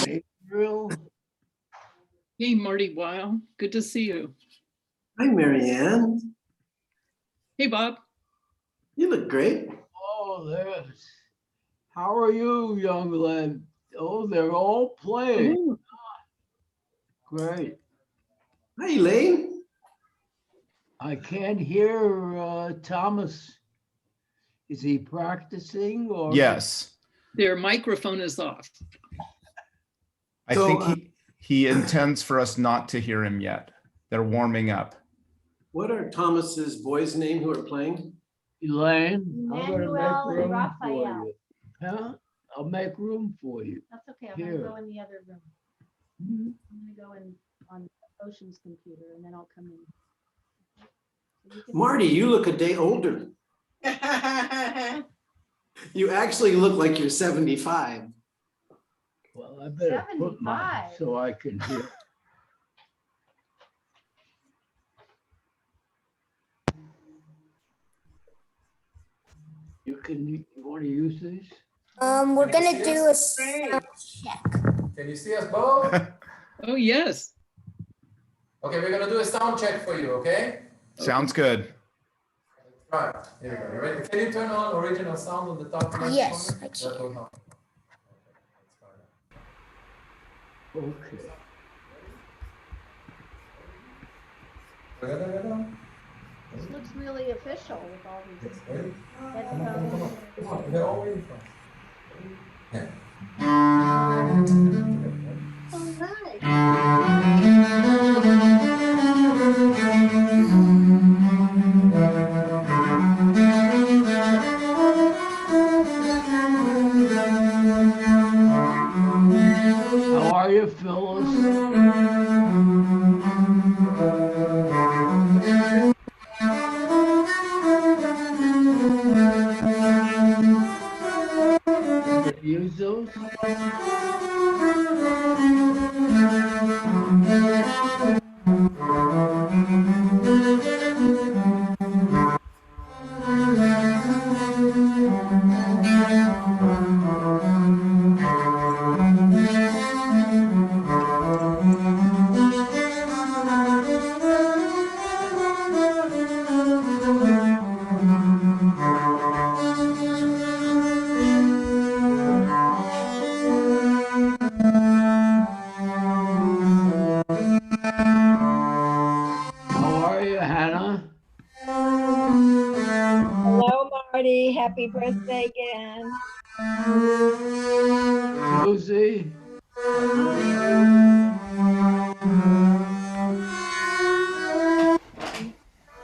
April. Hey, Marty Weil. Good to see you. Hi, Marianne. Hey, Bob. You look great. Oh, there's. How are you, young lad? Oh, they're all playing. Ooh, Great. Hi, Elaine. I can't hear Thomas. Is he practicing or? Yes, their microphone is off. I So, think he intends for us not to hear him yet. They're warming up. What are Thomas's boys' name who are playing? Elaine, I'm gonna Manuel make and room for Raphael. you. Huh? I'll make room for you. That's okay, I'm Here. gonna go in the other room. Mhm. I'm gonna go in on Ocean's computer and then I'll come in. So you can- Marty, you look a day older. You actually look like you're 75. Well, I better put mine 75. so I can hear. You want to use these? We're gonna do a sound check. Can you see us both? Oh, yes. Okay, we're gonna do a sound check for you, okay? Sounds good. Right, here we go. You ready? Can you turn on original sound on the top left Yes, corner? I can. That will help. Okay. Da-da-da-da-da. This looks really official with all these Ready? headphones. Come on, they're all waiting for us. Yeah. All right. How are you, Phyllis? Gonna use those? How are you, Hannah? Hello, Marty. Happy birthday again. Susie?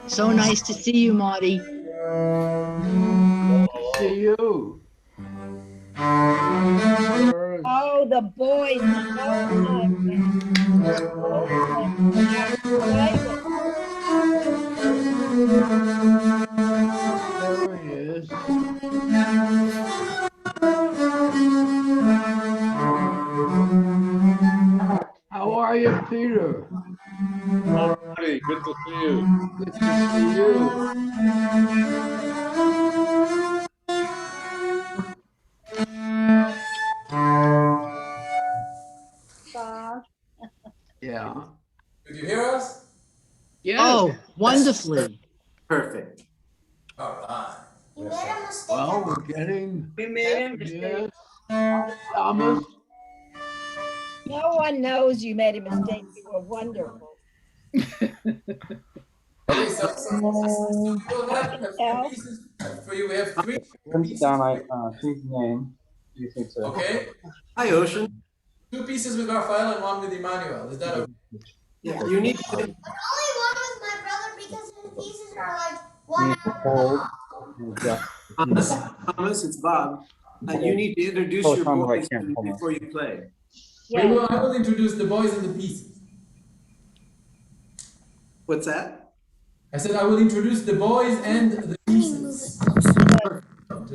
So nice to see you, Marty. See you. Oh, the boys. Oh, There he is. How are you, Peter? Marty, good to see you. Good to see you. Bob. Yeah. Did you hear us? Yes. Oh, wonderfully. Perfect. All right. You made a mistake. Well, we're getting. We made a mistake. Yes. Thomas. No one knows you made a mistake. You were wonderful. Okay, so we will have a few Tell. pieces for you. We have three pieces. down his name. You think so? Okay, Hi, Ocean. 2 pieces with Raphael and 1 with Emmanuel. Is that okay? Yeah, you need to, Only one with my brother because his pieces are like one. Thomas, it's Bob. You need to introduce your boys before you play. Yeah. I will introduce the boys and the pieces. What's that? I said I will introduce the boys and the pieces.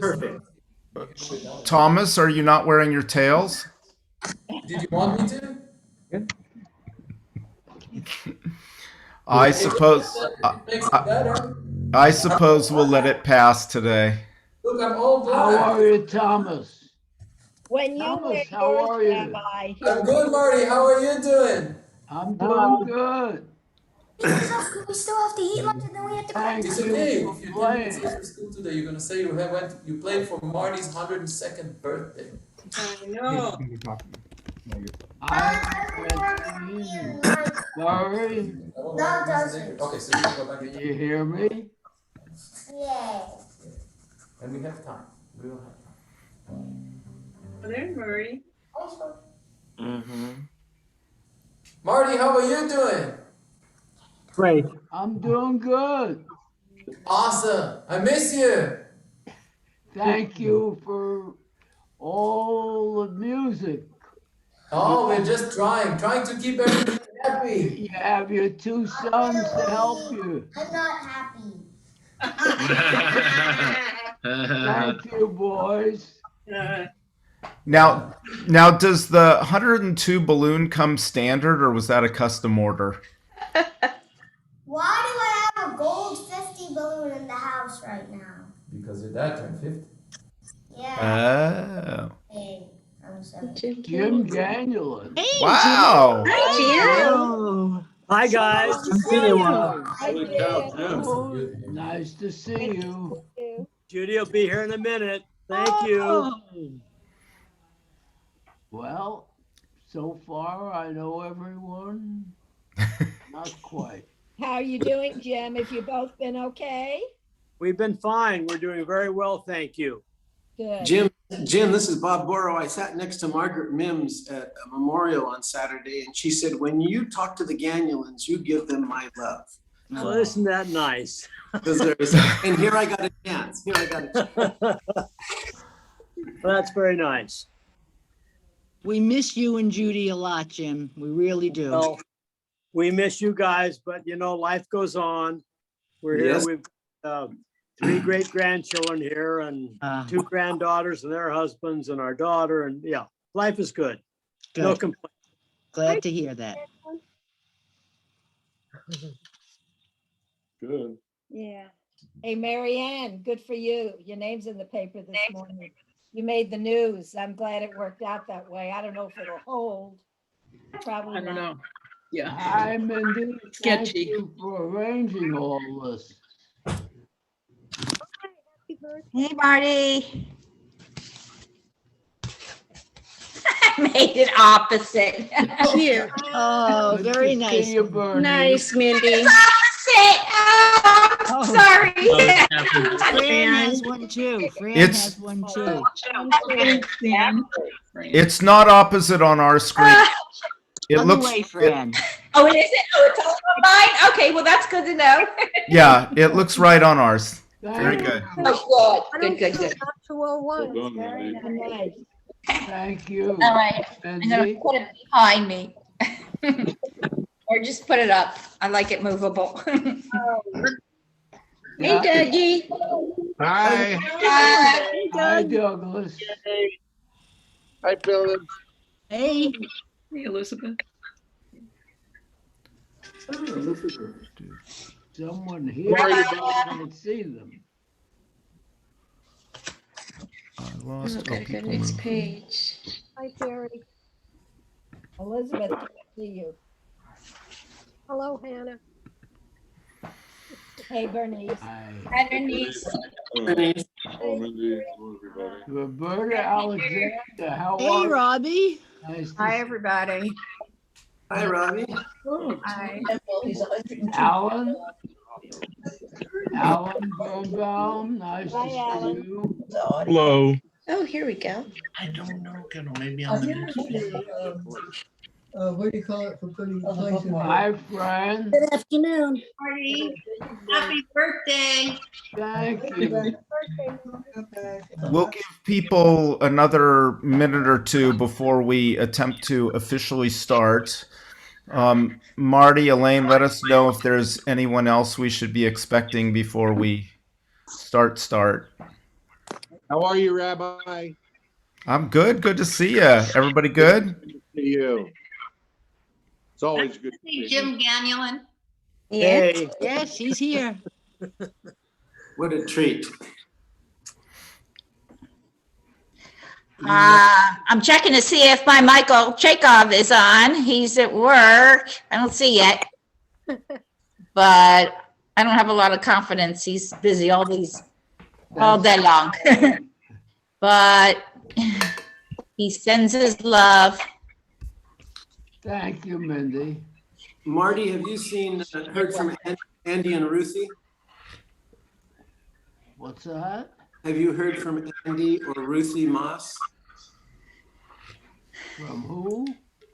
Perfect. Thomas, are you not wearing your tails? Did you want me to? I suppose Makes it better. I suppose we'll let it pass today. Look, I'm all How black. are you, Thomas? When you Thomas, wear how yours, are you? Rabbi. I'm good, Marty. How are you doing? I'm doing good. We still have to eat lunch and then we have to Thank It's you okay. for If you didn't playing. say for school today, you're gonna say you played for Marty's 102nd birthday. I know. I can't see you. Sorry, That doesn't. Okay, so you can go back. can you hear me? Yeah. And we have time. We will have time. There, Murray. Marty, how are you doing? Great. I'm doing good. Awesome. I miss you. Thank you for all the music. Oh, we're just trying to keep everything happy. You have your two sons to help you. I'm not happy. Thank you, boys. Now does the 102 balloon come standard, or was that a custom order? Why do I have a gold 50 balloon in the house right now? Because your dad turned 50. Yeah. Oh. Hey, I'm 7. Jim Ganulin. Wow. Oh, Hi, guys. Holy cow, Jim. Oh, nice to see you. Judy will be here in a minute. Thank you. oh. Well, so far I know everyone. Not quite. How are you doing, Jim? Have you both been okay? We've been fine. We're doing very well, thank you. Good. Jim, this is Bob Boro. I sat next to Margaret Mims at a memorial on Saturday, and she said, when you talk to the Ganulins, you give them my love. Well, isn't that nice? And here I got a chance. Well, that's very nice. We miss you and Judy a lot, Jim. We really do. Well, we miss you guys, but you know, life goes on. We're here. Yes. We've 3 great grandchildren here and 2 granddaughters and their husbands and our daughter. And yeah, life is good. No Good. complaints. Glad to hear that. Good. Yeah. Hey, Mary Ann, good for you. Your name's in the paper this morning. You made the news. I'm glad it worked out that way. I don't know if it'll hold. Probably I don't not. know. Yeah. Hi, Mindy. Thank Sketchy. you for arranging all this. Hey, Marty. I made it opposite. Cute. Oh, Good very to nice. see you, Bernie. Nice, Mindy. Opposite. Oh, sorry. Fran has one too. Fran It's- has one too. It's not opposite on our screen. It Other looks way, Fran. Oh, it isn't? Oh, it's all on mine? Okay, well, that's good to know. yeah, it looks right on ours. Thank Very you. good. Oh, good, good, good. 201. Very nice. Thank you. All right, I'm gonna Mindy. put it behind me. Or just put it up. I like it movable. Hey, Yeah. Dougie. Hi. Hi, Douglas. Hi, Bill. Hey, Hey, Elizabeth. Someone here. I can't see them. I lost Okay, people good, next moving. page. Hi, Terry. Elizabeth, good to see you. Hello, Hannah. Hey, Bernice. Hi. Hi, Denise. Roberta Alexander, how hey, are you? Robbie. Nice to Hi, see everybody. Hi, Robbie. Hi. Alan. Alan Birnbaum, nice Hi, to see Alan. you. Hello. Oh, here we go. I don't know, Kendall, maybe I'm What do you call it for putting places? Hi, Fran. Good afternoon. Marty, happy birthday. Thank you. We'll give people another minute or two before we attempt to officially start. Marty, Elaine, let us know if there's anyone else we should be expecting before we start. How are you, Rabbi? I'm good. Good to see you. Everybody good? Good to see you. It's always good to see you. Jim Ganulin. Hey, Yes, he's here. What a treat. I'm checking to see if my Michael Chekhov is on. He's at work. I don't see yet. But I don't have a lot of confidence. He's busy all day long. But he sends his love. Thank you, Mindy. Marty, have you heard from Andy and Ruthie? What's that? Have you heard from Andy or Ruthie Moss? From who?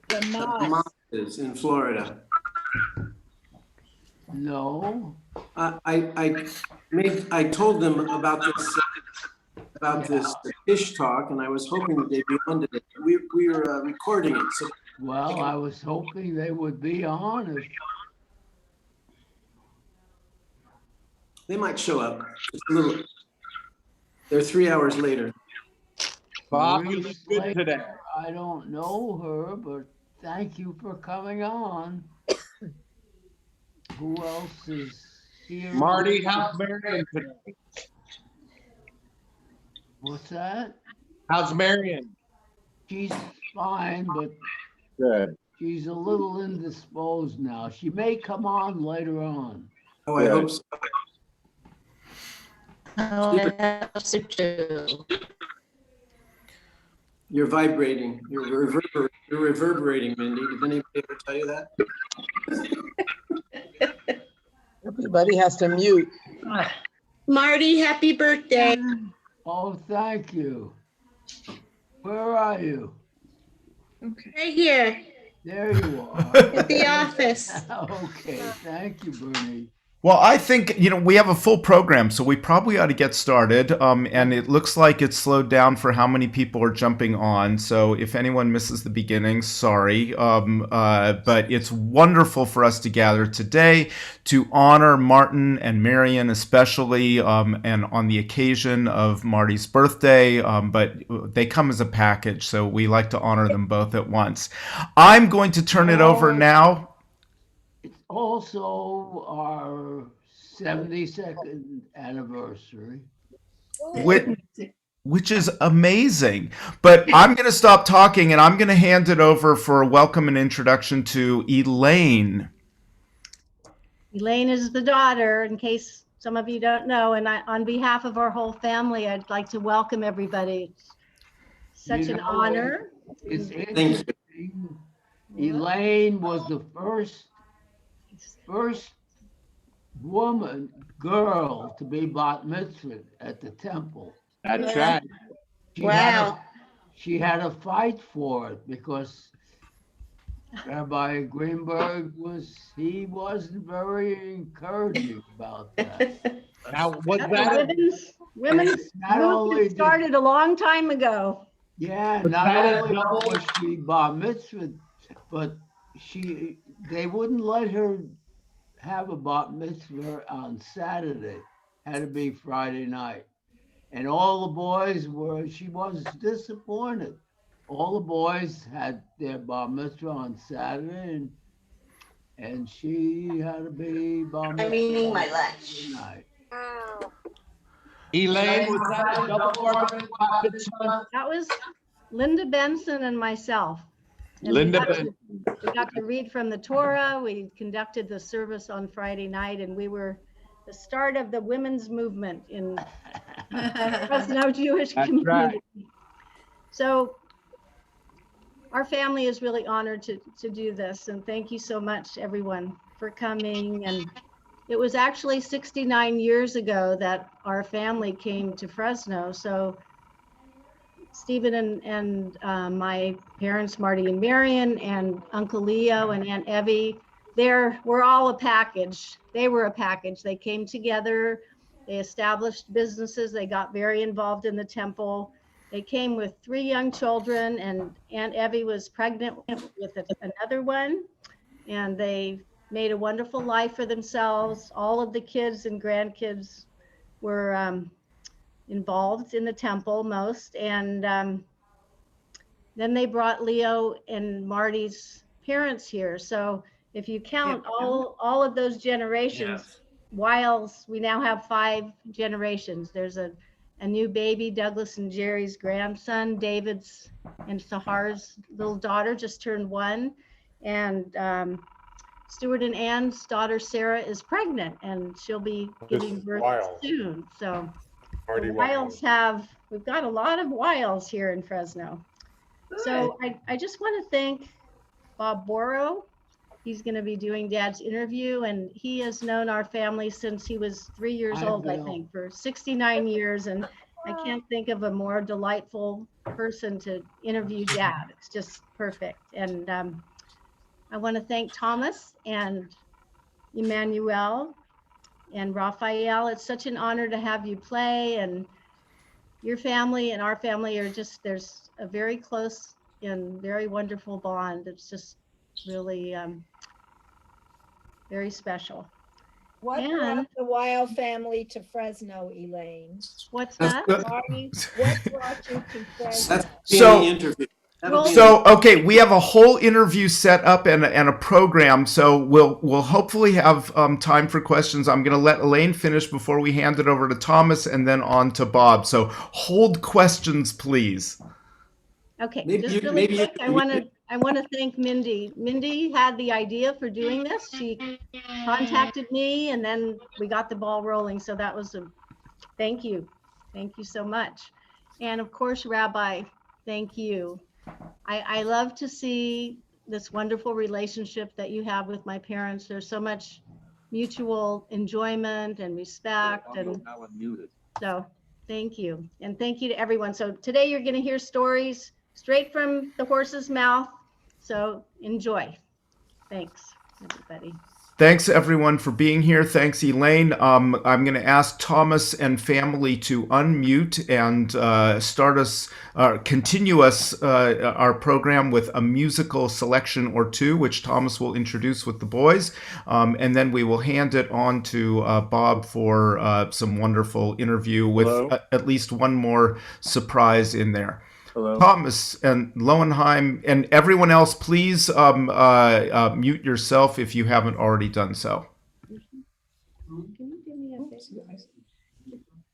The The moss. Mosses in Florida. No. I told them about this Tisch talk, and I was hoping that they'd be on today. We were recording it. So Well, I was hoping they would be on it. they might show up. It's a little. They're 3 hours later. Bob, you Marie look good today. Slater, I don't know her, but thank you for coming on. Who else is here? Marty, how's Marion today? What's that? How's Marion? She's fine, but Good. she's a little indisposed now. She may come on later on. Oh, I hope so. You're vibrating. You're reverberating, Mindy. Did anybody ever tell you that? Everybody has to mute. Marty, happy birthday. Oh, thank you. Where are you? Okay. Right here There you are. at the office. Okay, thank you, Bernie. Well, I think, we have a full program, so we probably ought to get started. And it looks like it's slowed down for how many people are jumping on. So if anyone misses the beginning, sorry. But it's wonderful for us to gather today to honor Martin and Marion especially, and on the occasion of Marty's birthday. But they come as a package, so we like to honor them both at once. I'm going to turn it over now. It's also our 72nd anniversary. Which is amazing. But I'm going to stop talking and I'm going to hand it over for a welcome and introduction to Elaine. Elaine is the daughter, in case some of you don't know, and on behalf of our whole family, I'd like to welcome everybody. It's such an honor. It's interesting. Elaine was the first girl to be bat mitzvah at the temple. That's right. She had a fight for it because Rabbi Greenberg wasn't very encouraging about that. Now, was that Women's movement started a long time ago. Yeah, not only was she bar mitzvah, but they wouldn't let her have a bat mitzvah on Saturday. Had to be Friday night. And all the boys she was disappointed. All the boys had their bar mitzvah on Saturday, and she had to be bar mitzvah. I'm eating my lunch. Night. Elaine, was that a double? That was Linda Benson and myself. And Linda we got to read from the Torah. We conducted the service on Friday night, and we were the start of the women's movement in Fresno Jewish community. Right. So our family is really honored to do this, and thank you so much, everyone, for coming. And it was actually 69 years ago that our family came to Fresno. So Stephen and my parents, Marty and Marion, and Uncle Leo and Aunt Evie, we're all a package. They were a package. They came together, they established businesses, they got very involved in the temple. They came with 3 young children, and Aunt Evie was pregnant with another one, and they made a wonderful life for themselves. All of the kids and grandkids were involved in the temple, most, and then they brought Leo and Marty's parents here. So if you count all of those generations, Wiles, we now have 5 generations. There's a new baby, Douglas and Jerry's grandson, David's and Sahar's little daughter just turned 1. And Stuart and Ann's daughter, Sarah, is pregnant and she'll be giving birth soon. So the Wiles we've got a lot of Wiles here in Fresno. So I just want to thank Bob Boro. He's going to be doing Dad's interview, and he has known our family since he was 3 years old, I think, for 69 years. And I can't think of a more delightful person to interview Dad. It's just perfect. And I want to thank Thomas and Emmanuel and Raphael. It's such an honor to have you play, and your family and our family are just, there's a very close and very wonderful bond. It's just really very special. What brought the Weil family to Fresno, Elaine? What's that? Marty, what brought you to Fresno? That's the interview. So, okay, we have a whole interview set up and a program. So we'll hopefully have time for questions. I'm going to let Elaine finish before we hand it over to Thomas and then on to Bob. So hold questions, please. Okay, just really quick, I want to thank Mindy. Mindy had the idea for doing this. She contacted me, and then we got the ball rolling. So that was thank you so much. And of course, Rabbi, thank you. I love to see this wonderful relationship that you have with my parents. There's so much mutual enjoyment and respect, and so thank you. And thank you to everyone. So today you're going to hear stories straight from the horse's mouth. So enjoy. Thanks, everybody. Thanks, everyone, for being here. Thanks, Elaine. I'm going to ask Thomas and family to unmute and continue our program with a musical selection or two, which Thomas will introduce with the boys. And then we will hand it on to Bob for some wonderful interview with at least one more surprise in there. Hello. Thomas and Lowenheim and everyone else, please mute yourself if you haven't already done so.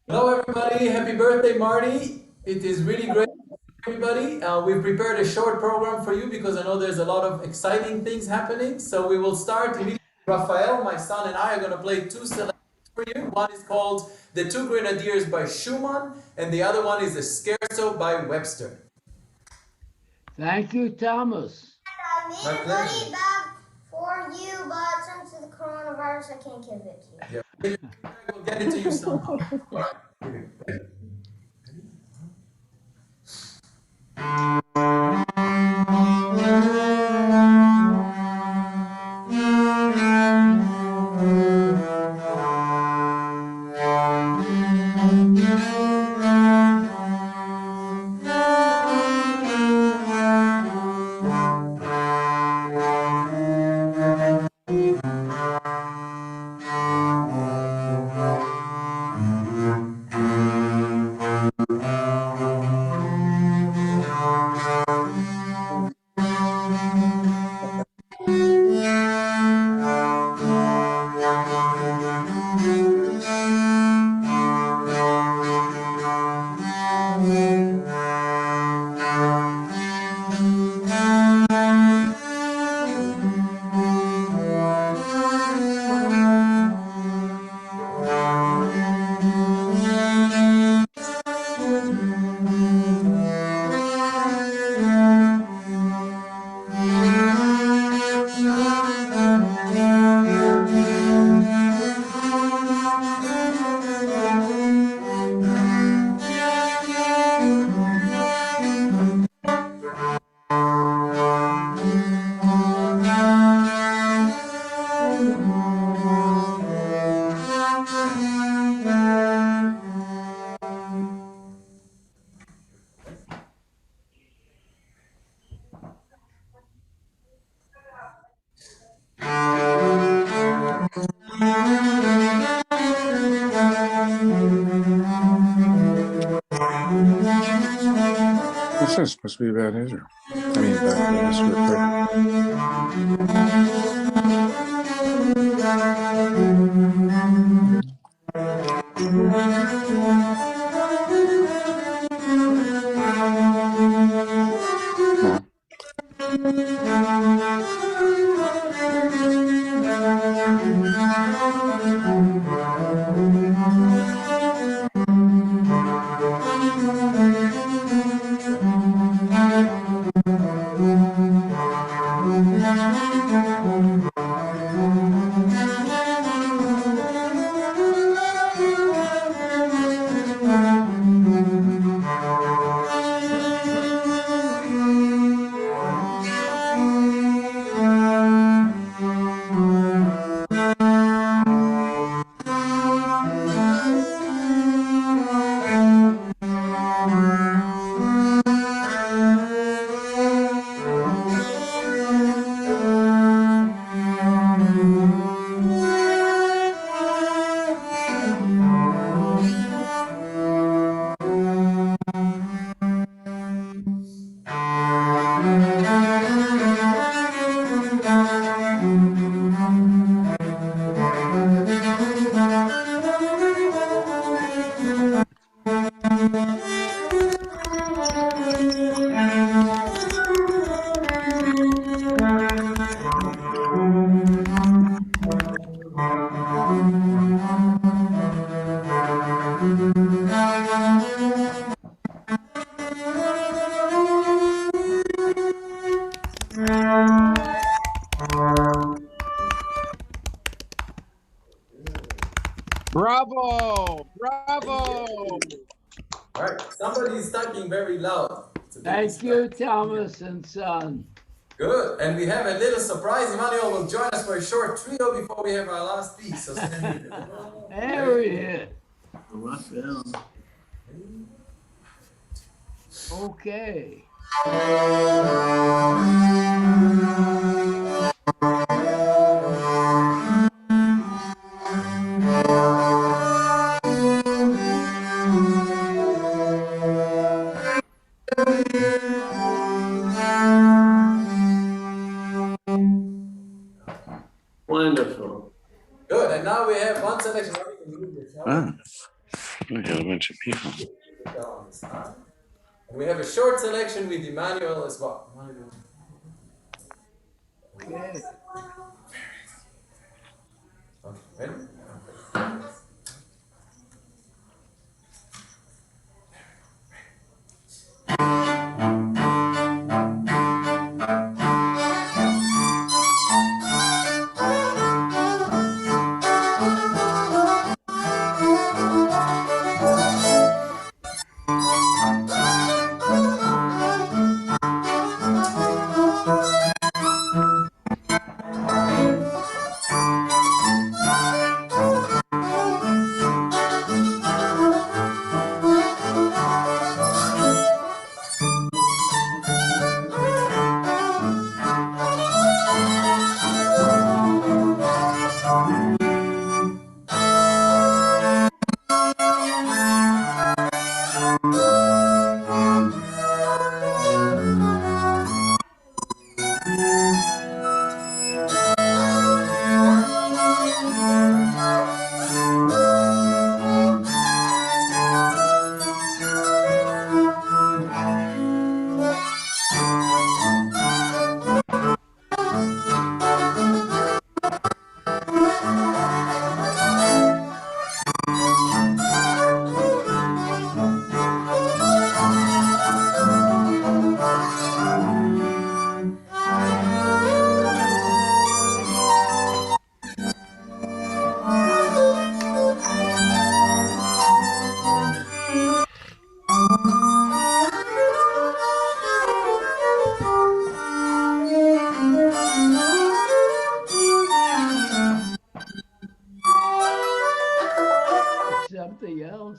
Hello, everybody. Happy birthday, Marty. It is really great, everybody. We've prepared a short program for you because I know there's a lot of exciting things happening. So we will start immediately. Raphael, my son, and I are going to play 2 selections for you. One is called The Two Grenadiers by Schumann, and the other one is a Scherzo by Webster. Thank you, Thomas. I made a goodie bag for you, but since of the coronavirus, I can't give it to you. Yeah, we'll get it to you somehow. All right. This is supposed to be about Israel. I mean, about Israel. Bravo! Bravo! All right, somebody is talking very loud. It's a big Thank you, distraction. Thomas and Son. Good, and we have a little surprise. Emmanuel will join us for a short trio before we have our last piece. So stand here. There he is. Raphael. Okay. Wonderful. Good, and now we have one selection. We got a bunch of people. And we have a short selection with Emmanuel as well. Okay. Okay, ready? Something else.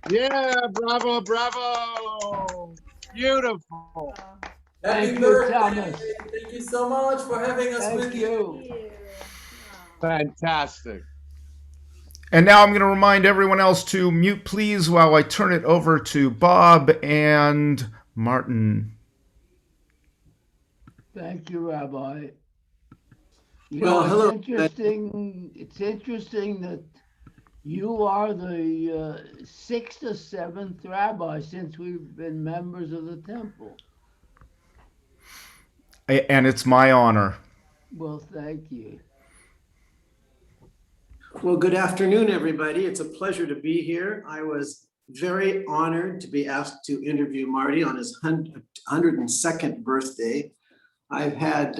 Yeah, bravo, bravo. Beautiful. Happy Thank you, birthday. Thomas. Thank you so much for having us Thank with you. you. Fantastic. And now I'm going to remind everyone else to mute, please, while I turn it over to Bob and Martin. Thank you, Rabbi. You Well, know, it's hello. interesting. It's interesting that you are the sixth or seventh rabbi since we've been members of the temple. And it's my honor. Well, thank you. Well, good afternoon, everybody. It's a pleasure to be here. I was very honored to be asked to interview Marty on his 102nd birthday. I've had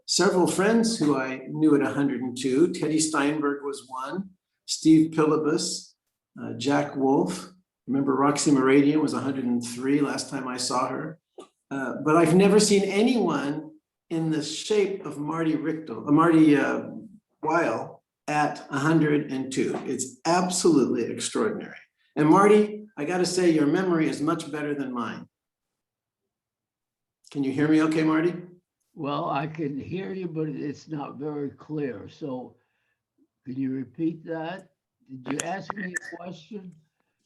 several friends who I knew at 102. Teddy Steinberg was one, Steve Pillibus, Jack Wolf. Remember Roxy Meridian was 103 last time I saw her. But I've never seen anyone in the shape of Marty Weil at 102. It's absolutely extraordinary. And Marty, I got to say, your memory is much better than mine. Can you hear me okay, Marty? Well, I can hear you, but it's not very clear. So can you repeat that? Did you ask me a question?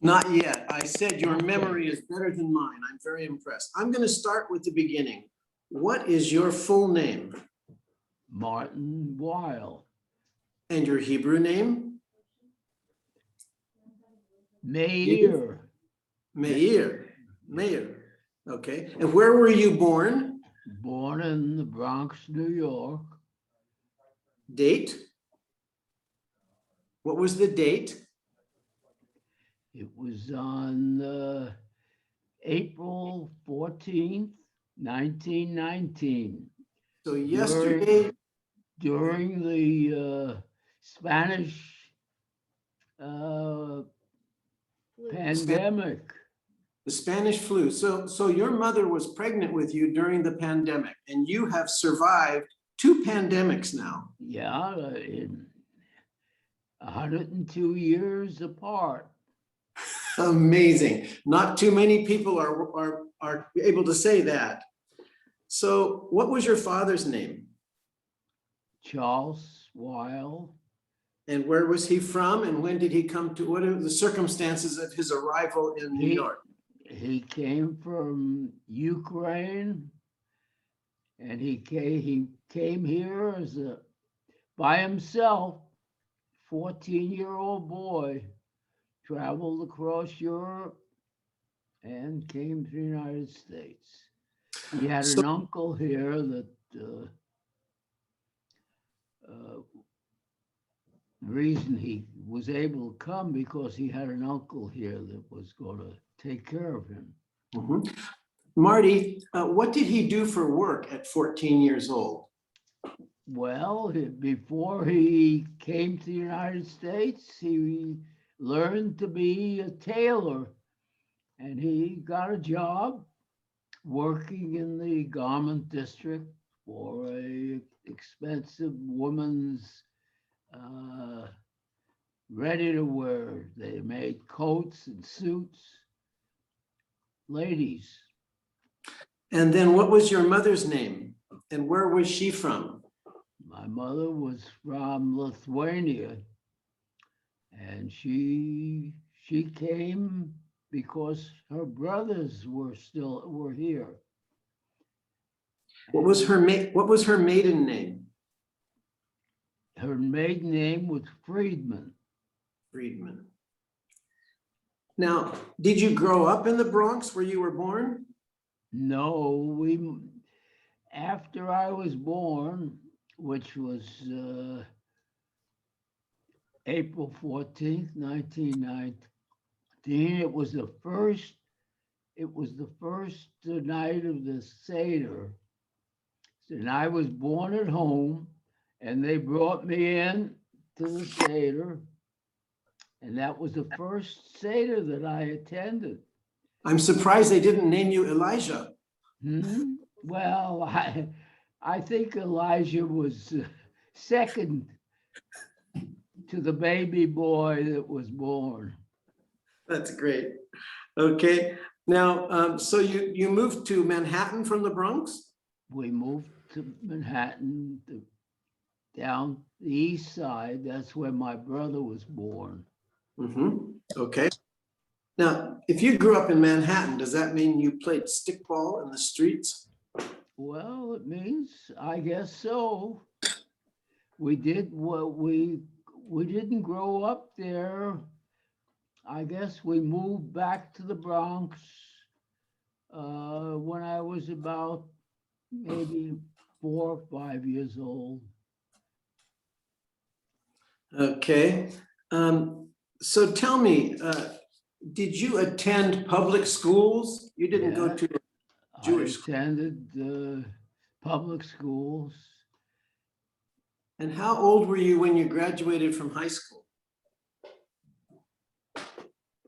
Not yet. I said your memory is better than mine. I'm very impressed. I'm going to start with the beginning. What is your full name? Martin Weil. And your Hebrew name? Meir. Meir. Meir. Okay. And where were you born? Born in the Bronx, New York. Date? What was the date? It was on April 14th, 1919. So yesterday. During the Spanish pandemic. The Spanish flu. So your mother was pregnant with you during the pandemic, and you have survived 2 pandemics now. Yeah, in 102 years apart. Amazing. Not too many people are able to say that. So what was your father's name? Charles Weil. And where was he from? And when did he come to, what are the circumstances of his arrival in New York? He came from Ukraine, and he came here as by himself, 14-year-old boy, traveled across Europe and came to the United States. He had an uncle here that the reason he was able to come because he had an uncle here that was going to take care of him. Mm-hmm. Marty, what did he do for work at 14 years old? Well, before he came to the United States, he learned to be a tailor, and he got a job working in the garment district for a expensive woman's ready to wear. They made coats and suits, ladies. And then what was your mother's name? And where was she from? My mother was from Lithuania, and she came because her brothers were here. What was her maiden name? Her maiden name was Friedman. Friedman. Now, did you grow up in the Bronx where you were born? No, after I was born, which was April 14th, 1919, it was the first night of the Seder. And I was born at home, and they brought me in to the Seder. And that was the first Seder that I attended. I'm surprised they didn't name you Elijah. Well, I think Elijah was second to the baby boy that was born. That's great. Okay, now, so you moved to Manhattan from the Bronx? We moved to Manhattan, down the east side. That's where my brother was born. Okay. Now, if you grew up in Manhattan, does that mean you played stickball in the streets? Well, it means, I guess so. We did what we didn't grow up there. I guess we moved back to the Bronx when I was about maybe 4 or 5 years old. Okay. So tell me, did you attend public schools? You didn't go to Jewish I attended public schools. And how old were you when you graduated from high school?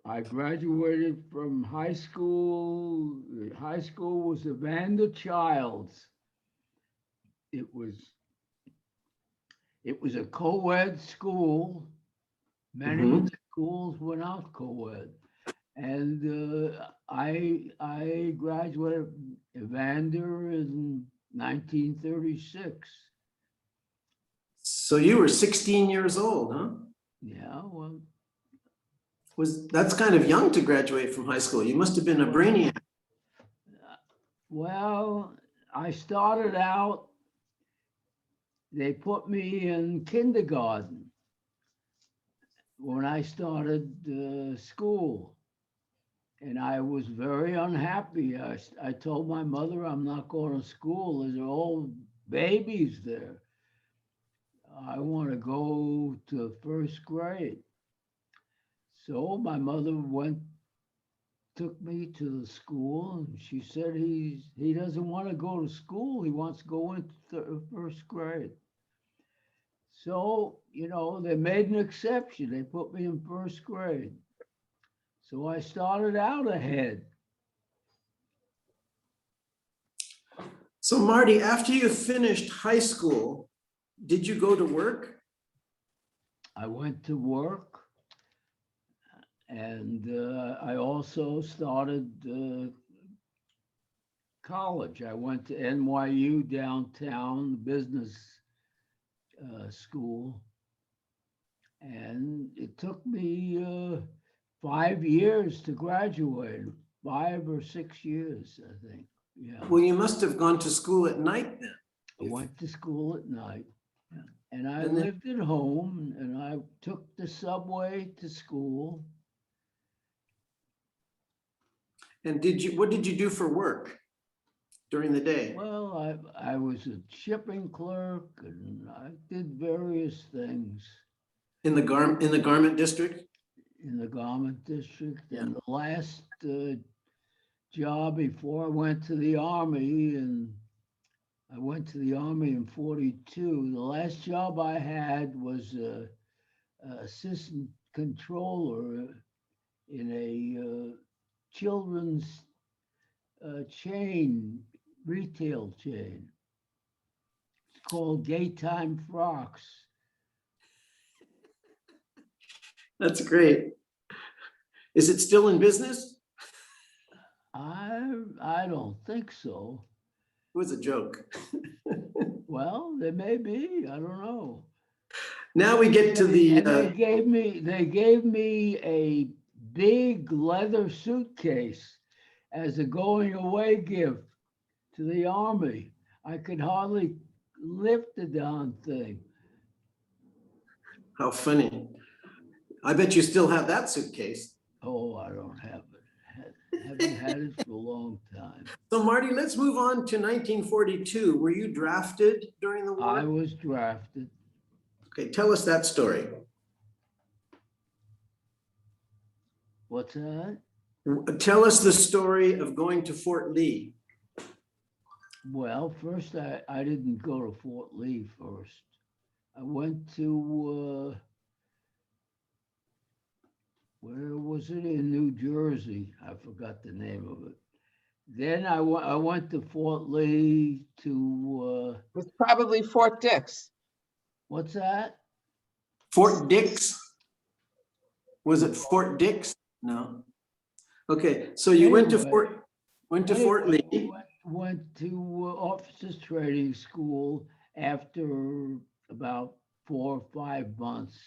I graduated from high school. High school was Evander Childs. It was a co-ed school. Many schools were not co-ed. And I graduated Evander in 1936. So you were 16 years old, huh? Yeah, well. That's kind of young to graduate from high school. You must have been a brainiac. Well, I started out, they put me in kindergarten when I started school. And I was very unhappy. I told my mother I'm not going to school. There's all babies there. I want to go to first grade. So my mother took me to the school, and she said he doesn't want to go to school. He wants to go into first grade. So, they made an exception. They put me in first grade. So I started out ahead. So Marty, after you finished high school, did you go to work? I went to work, and I also started college. I went to NYU downtown business school, and it took me 5 years to graduate, 5 or 6 years, I think. Yeah. Well, you must have gone to school at night then. I went to school at night, and I lived at home, and I took the subway to school. And what did you do for work during the day? Well, I was a shipping clerk, and I did various things. In the garment district? In the garment district. Yeah. And the last job before I went to the Army, and I went to the Army in 42. The last job I had was assistant controller in a children's retail chain. It's called Gaytime Frocks. That's great. Is it still in business? I don't think so. It was a joke. Well, there may be. I don't know. Now we get to the. And they gave me a big leather suitcase as a going away gift to the Army. I could hardly lift the darn thing. How funny. I bet you still have that suitcase. Oh, I don't have it. Haven't had it for a long time. So Marty, let's move on to 1942. Were you drafted during the war? I was drafted. Okay, tell us that story. What's that? Tell us the story of going to Fort Lee. Well, first I didn't go to Fort Lee first. I went to where was it? In New Jersey. I forgot the name of it. Then I went to Fort Lee to. It was probably Fort Dix. What's that? Fort Dix? Was it Fort Dix? No? Okay, so you went to Anyway, Fort anyway, Lee. went to officers training school after about 4 or 5 months.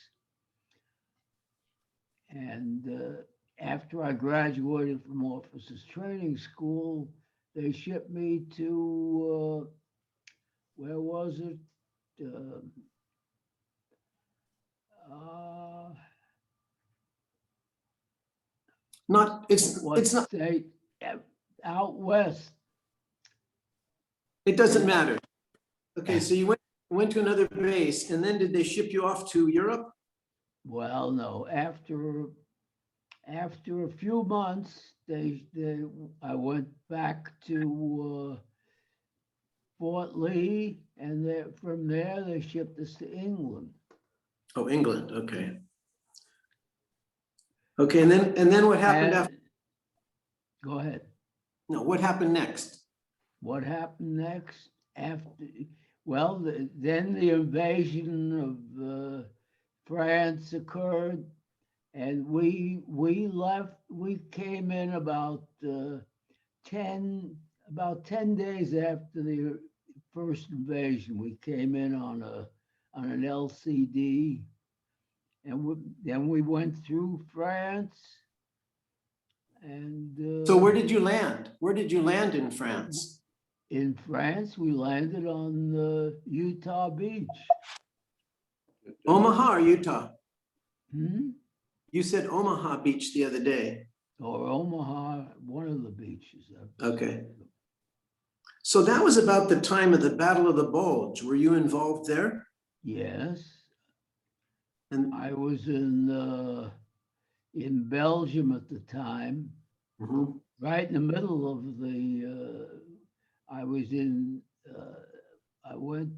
And after I graduated from officers training school, they shipped me to, where was it? It's not, state? Out west. it doesn't matter. Okay, so you went to another base, and then did they ship you off to Europe? Well, no, after a few months, I went back to Fort Lee, and from there they shipped us to England. Oh, England, okay. Okay, and then what happened after? Go ahead. No, what happened next? What happened next? Well, then the invasion of France occurred, and we left. We came in about 10 days after the first invasion. We came in on an LCD, and then we went through France. And so where did you land? Where did you land in France? In France, we landed on Utah Beach. Omaha or Utah? You said Omaha Beach the other day. Or Omaha, one of the beaches. Okay. So that was about the time of the Battle of the Bulge. Were you involved there? Yes. And I was in Belgium at the time, right in the middle of the. I was in. I went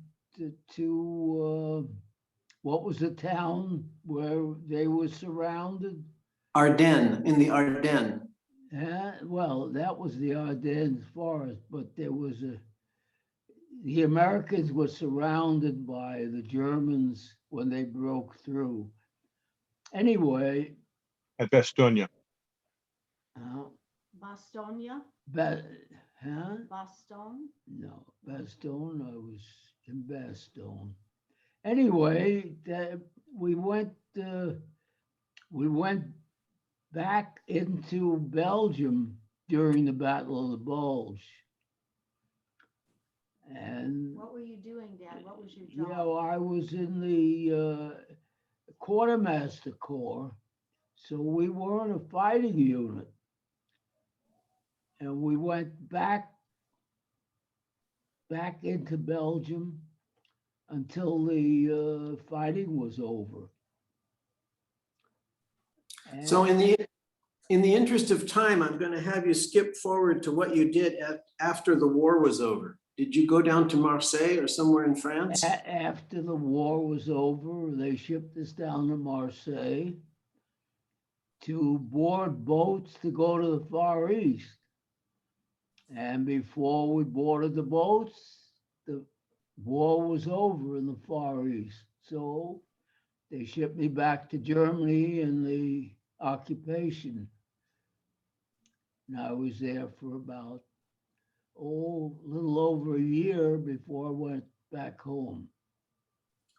to what was the town where they were surrounded? Ardennes, in the Ardennes. Well, that was the Ardennes forest, but there was the Americans were surrounded by the Germans when they broke through. Anyway. At Bastogne. Bastogne? Bastogne? No, Bastogne, I was in Bastogne. Anyway, we went back into Belgium during the Battle of the Bulge. And what were you doing, Dad? What was your job? You know, I was in the quartermaster corps, so we weren't a fighting unit. And we went back into Belgium until the fighting was over. And so in the interest of time, I'm going to have you skip forward to what you did after the war was over. Did you go down to Marseille or somewhere in France? After the war was over, they shipped us down to Marseille to board boats to go to the Far East. And before we boarded the boats, the war was over in the Far East. So they shipped me back to Germany in the occupation. And I was there for about, a little over a year before I went back home.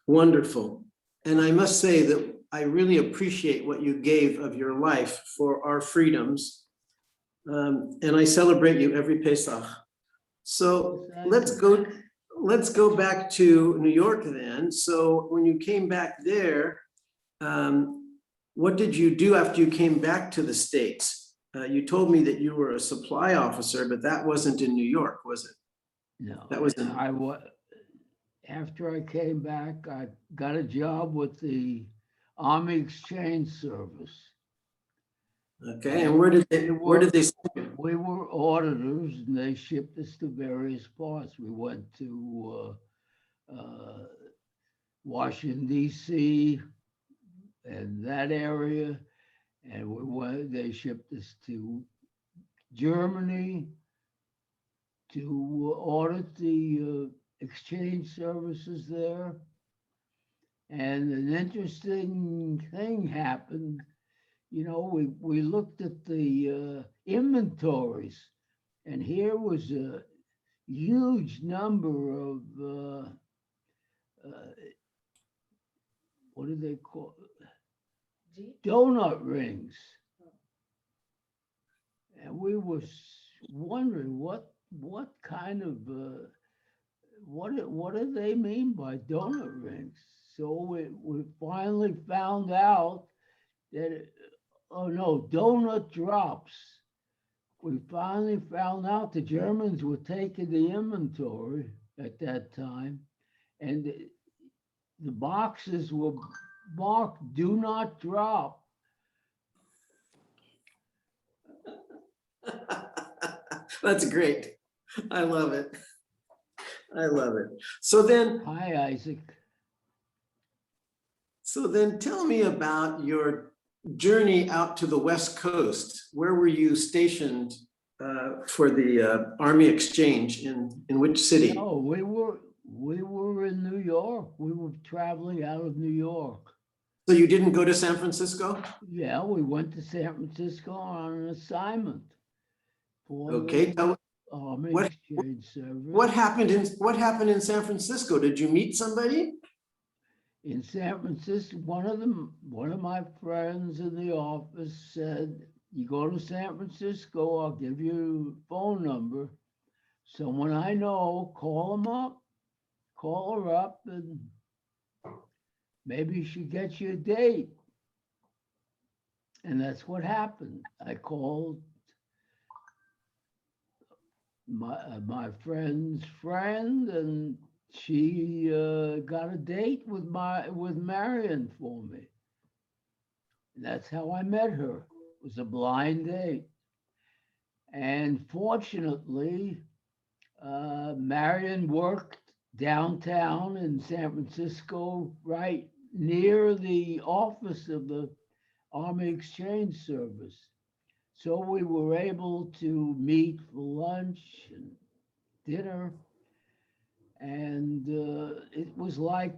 Wonderful. And I must say that I really appreciate what you gave of your life for our freedoms. And I celebrate you every Pesach. So let's go back to New York then. So when you came back there, what did you do after you came back to the States? You told me that you were a supply officer, but that wasn't in New York, was it? No, that was in. After I came back, I got a job with the Army Exchange Service. Okay, and where did they send you? We were auditors, and they shipped us to various parts. We went to Washington, D.C., and that area, and they shipped us to Germany to audit the exchange services there. And an interesting thing happened. we looked at the inventories, and here was a huge number of what do they call donut rings, and we were wondering what kind of what do they mean by donut rings? So we finally found out that oh no, donut drops. We finally found out the Germans were taking the inventory at that time, and the boxes were marked "Do not drop." That's great. I love it. I love it. So then, Hi, Isaac. so then tell me about your journey out to the West Coast. Where were you stationed for the Army Exchange? In which city? No, we were in New York. We were traveling out of New York. So you didn't go to San Francisco? Yeah, we went to San Francisco on an assignment for Okay, the Army Exchange Service. what happened in San Francisco? Did you meet somebody? In San Francisco, one of my friends in the office said, "You go to San Francisco, I'll give you a phone number. Someone I know, call her up, and maybe she gets you a date." And that's what happened. I called my friend's friend, and she got a date with Marion for me. And that's how I met her. It was a blind date. And fortunately, Marion worked downtown in San Francisco, right near the office of the Army Exchange Service. So we were able to meet for lunch and dinner. And it was like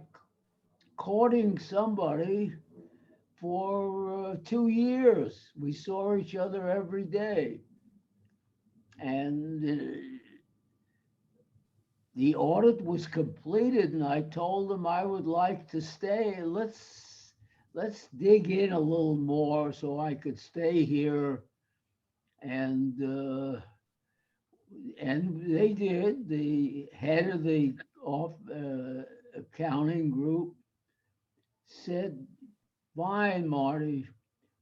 courting somebody for 2 years. We saw each other every day. And the audit was completed, and I told him I would like to stay. Let's dig in a little more so I could stay here. And they did. The head of the accounting group said, "Fine, Marty,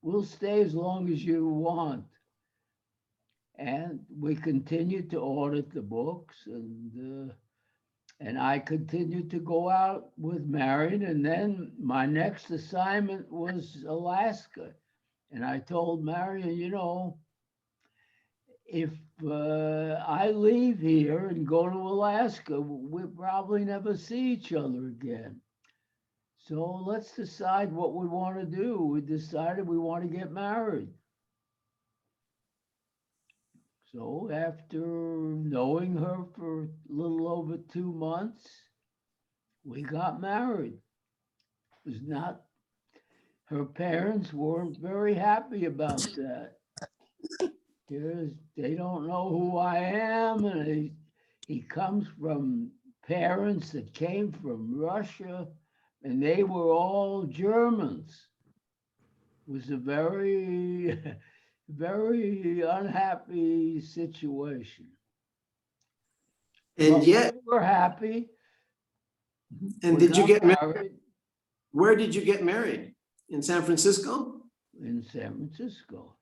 we'll stay as long as you want." And we continued to audit the books, and I continued to go out with Marion. And then my next assignment was Alaska. And I told Marion, if I leave here and go to Alaska, we'll probably never see each other again. So let's decide what we want to do. We decided we want to get married. So after knowing her for a little over 2 months, we got married. It was not, her parents weren't very happy about that. They don't know who I am, and he comes from parents that came from Russia, and they were all Germans. It was a very, very unhappy situation. And but yet, we were happy. And did you get married? Where did you get married? In San Francisco? In San Francisco.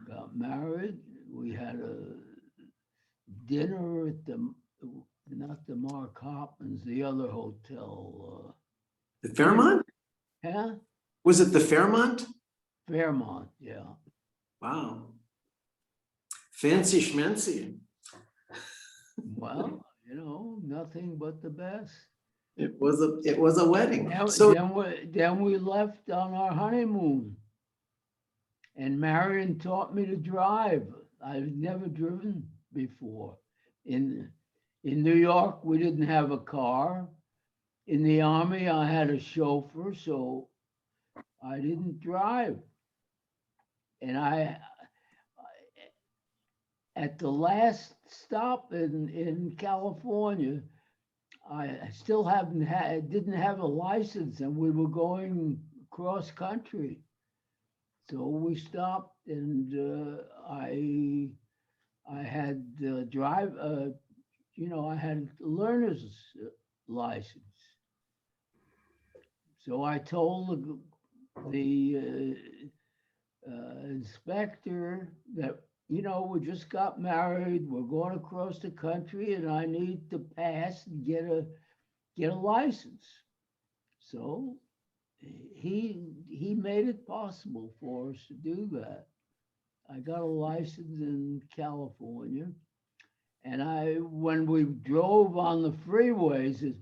Got married. We had a dinner at not the Mark Hoppins, the other hotel. The Fairmont? Yeah. Was it the Fairmont? Fairmont, yeah. Wow. Fancy schmancy. Well, nothing but the best. It was a wedding. Then we left on our honeymoon. And Marion taught me to drive. I've never driven before. In New York, we didn't have a car. In the Army, I had a chauffeur, so I didn't drive. And at the last stop in California, I still didn't have a license, and we were going cross country. So we stopped, and I had I had learner's license. So I told the inspector that, we just got married, we're going across the country, and I need to pass and get a license. So he made it possible for us to do that. I got a license in California, and when we drove on the freeways,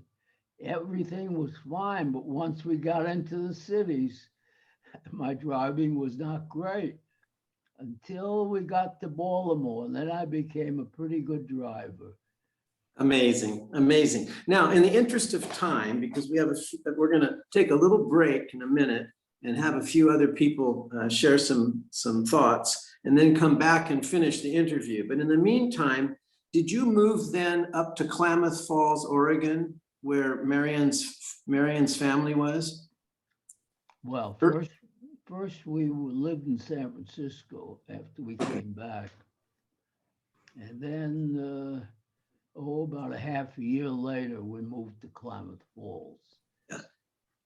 everything was fine. But once we got into the cities, my driving was not great until we got to Baltimore. Then I became a pretty good driver. Amazing, amazing. Now, in the interest of time, because we're going to take a little break in a minute and have a few other people share some thoughts, and then come back and finish the interview. But in the meantime, did you move then up to Klamath Falls, Oregon, where Marion's family was? Well, first we lived in San Francisco after we came back, and then about a half a year later, we moved to Klamath Falls. Yeah.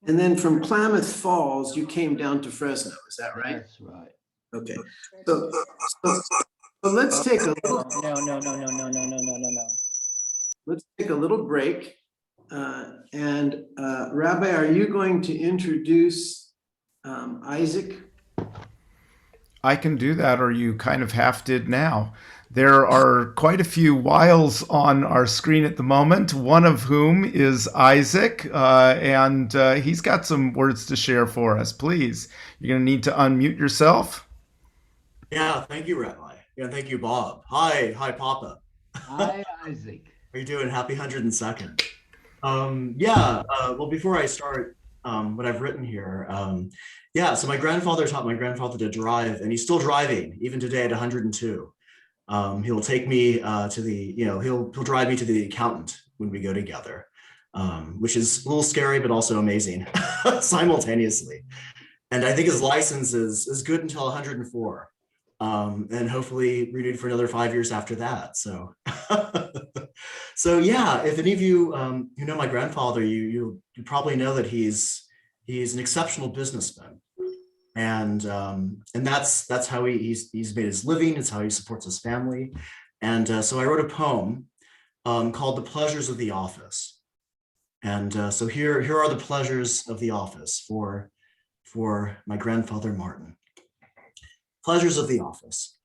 And then from Klamath Falls, you came down to Fresno. Is that right? That's right. Okay. So let's take a little. No. Let's take a little break. And Rabbi, are you going to introduce Isaac? I can do that, or you kind of half did now. There are quite a few Wiles on our screen at the moment, one of whom is Isaac, and he's got some words to share for us. Please, you're going to need to unmute yourself. Yeah, thank you, Rabbi. Yeah, thank you, Bob. Hi, Papa. Hi, Isaac. How are you doing? Happy 102nd. Well, before I start what I've written here, so my grandfather taught my grandfather to drive, and he's still driving even today at 102. He'll take me to the, he'll drive me to the accountant when we go together, which is a little scary, but also amazing simultaneously. And I think his license is good until 104, and hopefully renewed for another 5 years after that. So, if any of you who know my grandfather, you probably know that he's an exceptional businessman. And that's how he's made his living. It's how he supports his family. And so I wrote a poem called "The Pleasures of the Office." And so here are the pleasures of the office for my grandfather Martin. Pleasures of the office.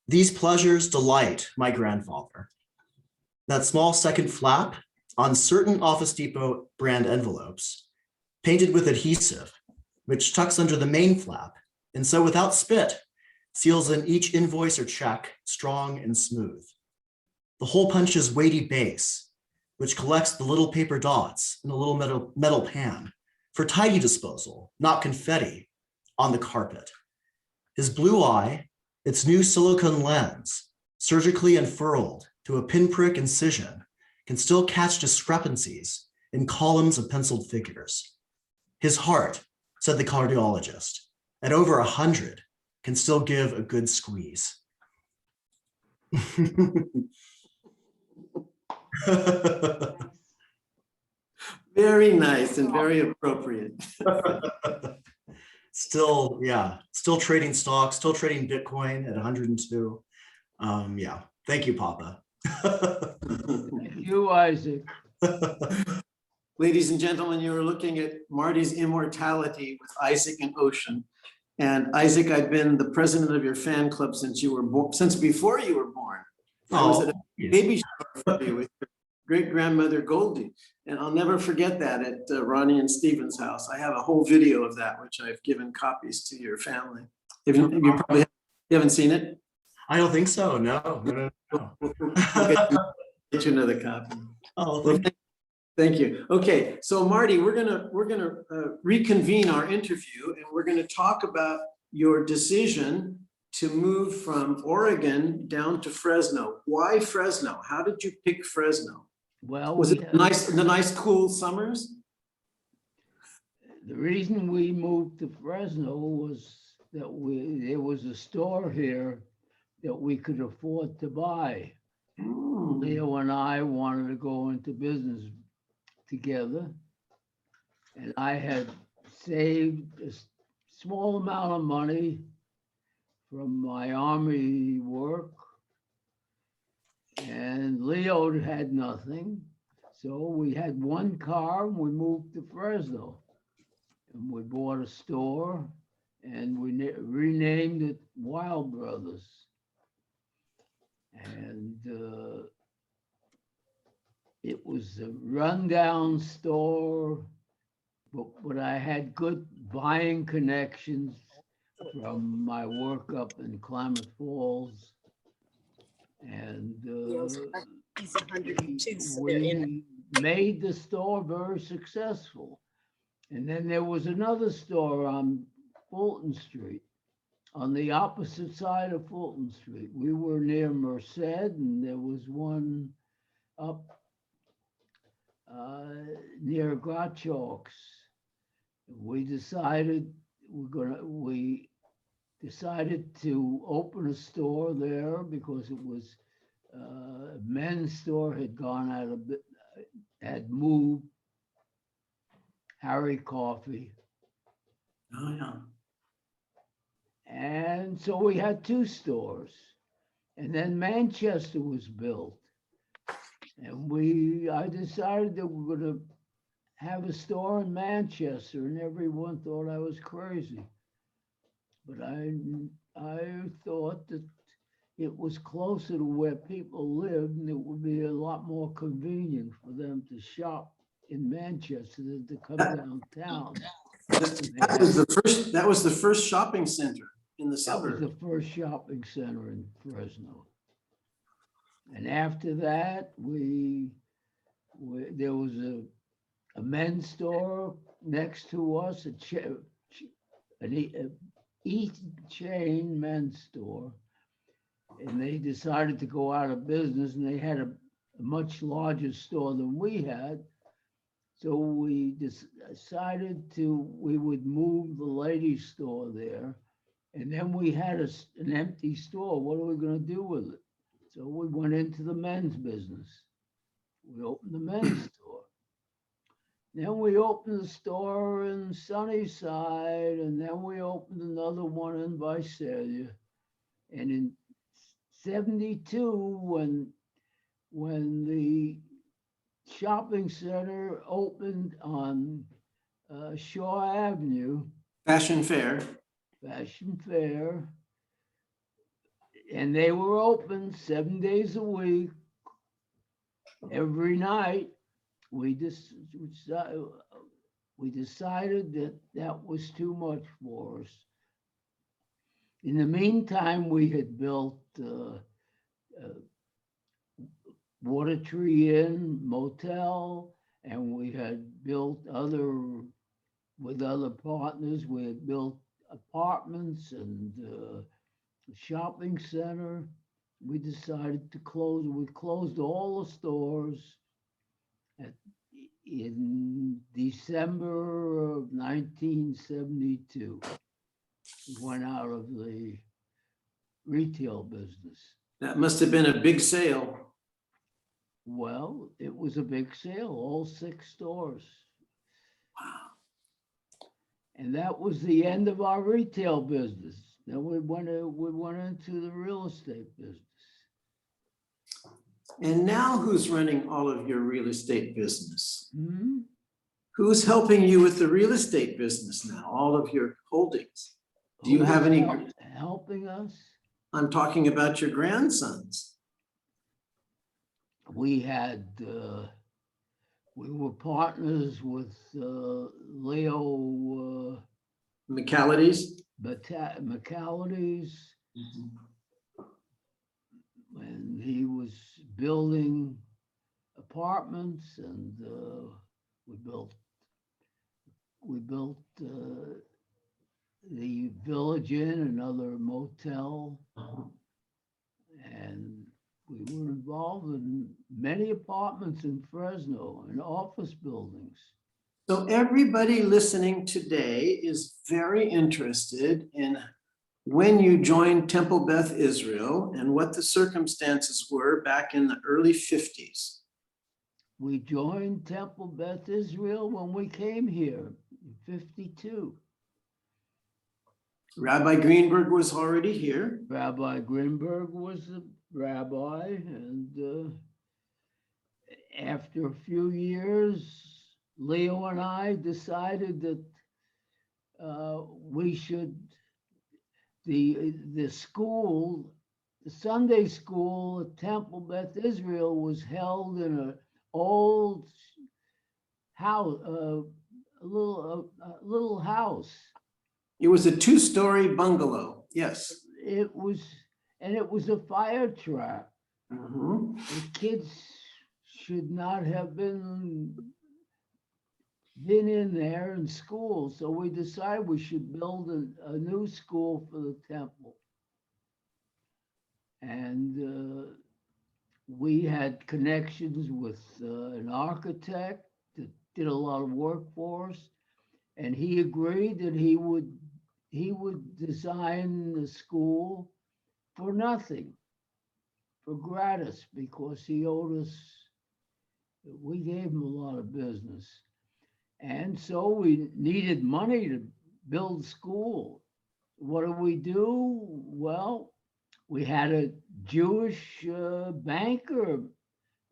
These pleasures delight my grandfather. That small second flap on certain Office Depot brand envelopes, painted with adhesive, which tucks under the main flap, and so without spit, seals in each invoice or check strong and smooth. The hole punch's weighty base, which collects the little paper dots in a little metal pan for tidy disposal, not confetti, on the carpet. His blue eye, its new silicone lens, surgically unfurled to a pinprick incision, can still catch discrepancies in columns of penciled figures. His heart, said the cardiologist, at over 100, can still give a good squeeze. Very nice and very appropriate. Still trading stocks, still trading Bitcoin at 102. Thank you, Papa. Thank you, Isaac. Ladies and gentlemen, you are looking at Marty's Immortality with Isaac and Ocean. And Isaac, I've been the president of your fan club since before you were born. I was at a baby shower for you with your great-grandmother Goldie. And I'll never forget that at Ronnie and Stephen's house. I have a whole video of that, which I've given copies to your family. You probably haven't seen it? I don't think so, no. We'll get you another copy. Oh, thank you. Okay, so Marty, we're gonna reconvene our interview, and we're gonna talk about your decision to move from Oregon down to Fresno. Why Fresno? How did you pick Fresno? Well, Was it the nice cool summers? the reason we moved to Fresno was that there was a store here that we could afford to buy. Leo and I wanted to go into business together, and I had saved a small amount of money from my Army work, and Leo had nothing. So we had one car and we moved to Fresno, and we bought a store and we renamed it Weil Brothers. And it was a rundown store, but I had good buying connections from my work up in Klamath Falls. And we made the store very successful. And then there was another store on Fulton Street, on the opposite side of Fulton Street. We were near Merced, and there was one up near Gottschalk's. We decided to open a store there because it was a men's store had gone out of had moved. Harry Coffee. Oh yeah. And so we had two stores. And then Manchester was built. And I decided that we were going to have a store in Manchester, and everyone thought I was crazy. But I thought that it was closer to where people lived, and it would be a lot more convenient for them to shop in Manchester than to come downtown. That was the first shopping center in the suburb. That was the first shopping center in Fresno. And after that, there was a men's store next to us, an East chain men's store. And they decided to go out of business, and they had a much larger store than we had. So we decided we would move the ladies' store there. And then we had an empty store. What are we going to do with it? So we went into the men's business. We opened the men's store. Then we opened the store in Sunnyside, and then we opened another one in Visalia. And in 72, when the shopping center opened on Shaw Avenue. Fashion Fair. And they were open 7 days a week. Every night, we decided that was too much for us. In the meantime, we had built Water Tree Inn Motel, and we had built with other partners, we had built apartments and a shopping center. We decided to close. We closed all the stores in December of 1972. We went out of the retail business. That must have been a big sale. Well, it was a big sale, all 6 stores. Wow. And that was the end of our retail business. Then we went into the real estate business. And now who's running all of your real estate business? Hmm? Who's helping you with the real estate business now, all of your holdings? Do you have any? Helping us? I'm talking about your grandsons. We were partners with Leo McCallity's. McCallity's. When he was building apartments, and we built the Village Inn, another motel. And we were involved in many apartments in Fresno and office buildings. So everybody listening today is very interested in when you joined Temple Beth Israel and what the circumstances were back in the early 50s. We joined Temple Beth Israel when we came here in 52. Rabbi Greenberg was already here. Rabbi Greenberg was the rabbi, and after a few years, Leo and I decided that we should, the school, the Sunday school at Temple Beth Israel was held in an old house, a little house. It was a two-story bungalow, yes. It was, and it was a fire trap. Mhm. The kids should not have been in there in school. So we decided we should build a new school for the temple. And we had connections with an architect that did a lot of work for us. And he agreed that he would design the school for nothing, for gratis, because he owed us, we gave him a lot of business. And so we needed money to build school. What do? Well, we had a Jewish banker,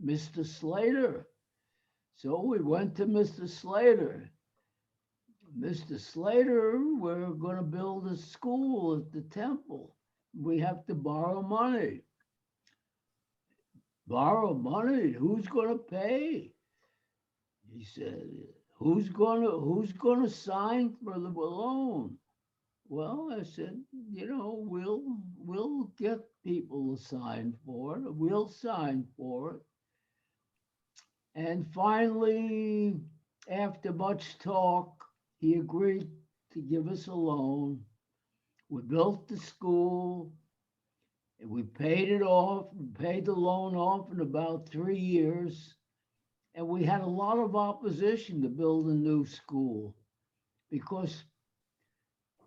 Mr. Slater. So we went to Mr. Slater. Mr. Slater, we're going to build a school at the temple. We have to borrow money. Borrow money? Who's going to pay? He said, who's going to sign for the loan? Well, I said, we'll get people to sign for it. We'll sign for it. And finally, after much talk, he agreed to give us a loan. We built the school, and we paid it off, paid the loan off in about 3 years. And we had a lot of opposition to build a new school because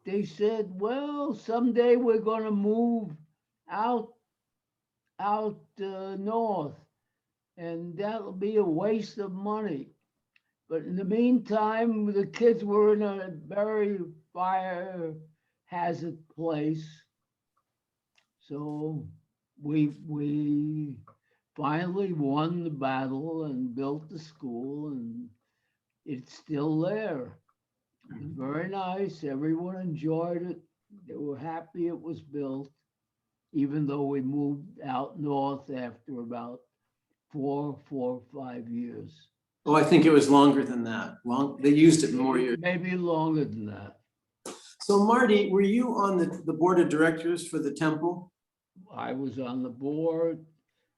they said, well, someday we're going to move out north, and that'll be a waste of money. But in the meantime, the kids were in a very fire hazard place. So we finally won the battle and built the school, and it's still there. It was very nice. Everyone enjoyed it. They were happy it was built, even though we moved out north after about 4 or 5 years. Oh, I think it was longer than that. They used it more years. Maybe longer than that. So Marty, were you on the board of directors for the temple? I was on the board.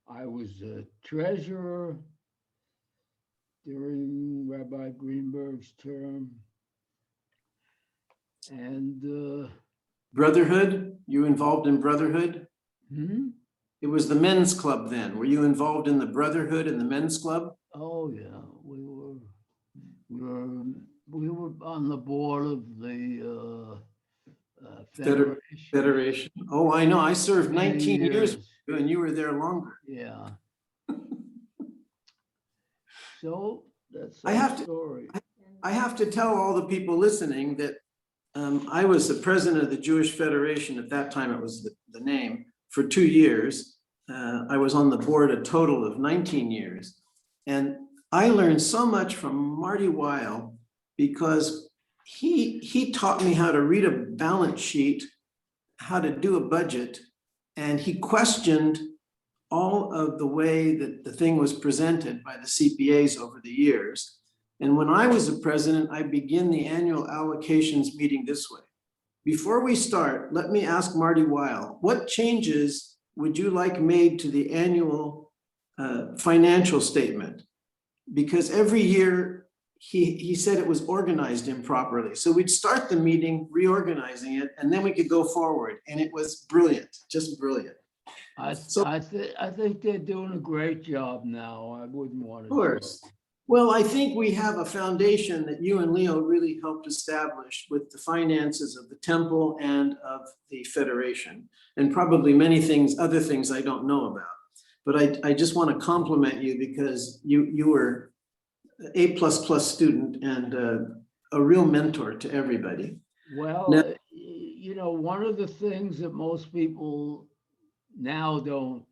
I was a treasurer during Rabbi Greenberg's term. And Brotherhood? You involved in Brotherhood? It was the men's club then. Were you involved in the Brotherhood and the men's club? Oh yeah, we were on the board of the Federation. Oh, I know. I served 19 years years. and you were there longer. Yeah. So that's I the have to- story. I have to tell all the people listening that I was the president of the Jewish Federation. At that time, it was the name, for 2 years. I was on the board a total of 19 years. And I learned so much from Marty Weil because he taught me how to read a balance sheet, how to do a budget, and he questioned all of the way that the thing was presented by the CPAs over the years. And when I was the president, I begin the annual allocations meeting this way. Before we start, let me ask Marty Weil, what changes would you like made to the annual financial statement? Because every year he said it was organized improperly. So we'd start the meeting reorganizing it, and then we could go forward. And it was brilliant, just brilliant. I think they're doing a great job now. I wouldn't want to. Of course. Well, I think we have a foundation that you and Leo really helped establish with the finances of the temple and of the federation, and probably many things, other things I don't know about. But I just want to compliment you because you were A++ student and a real mentor to everybody. Well, Now, you know, one of the things that most people now don't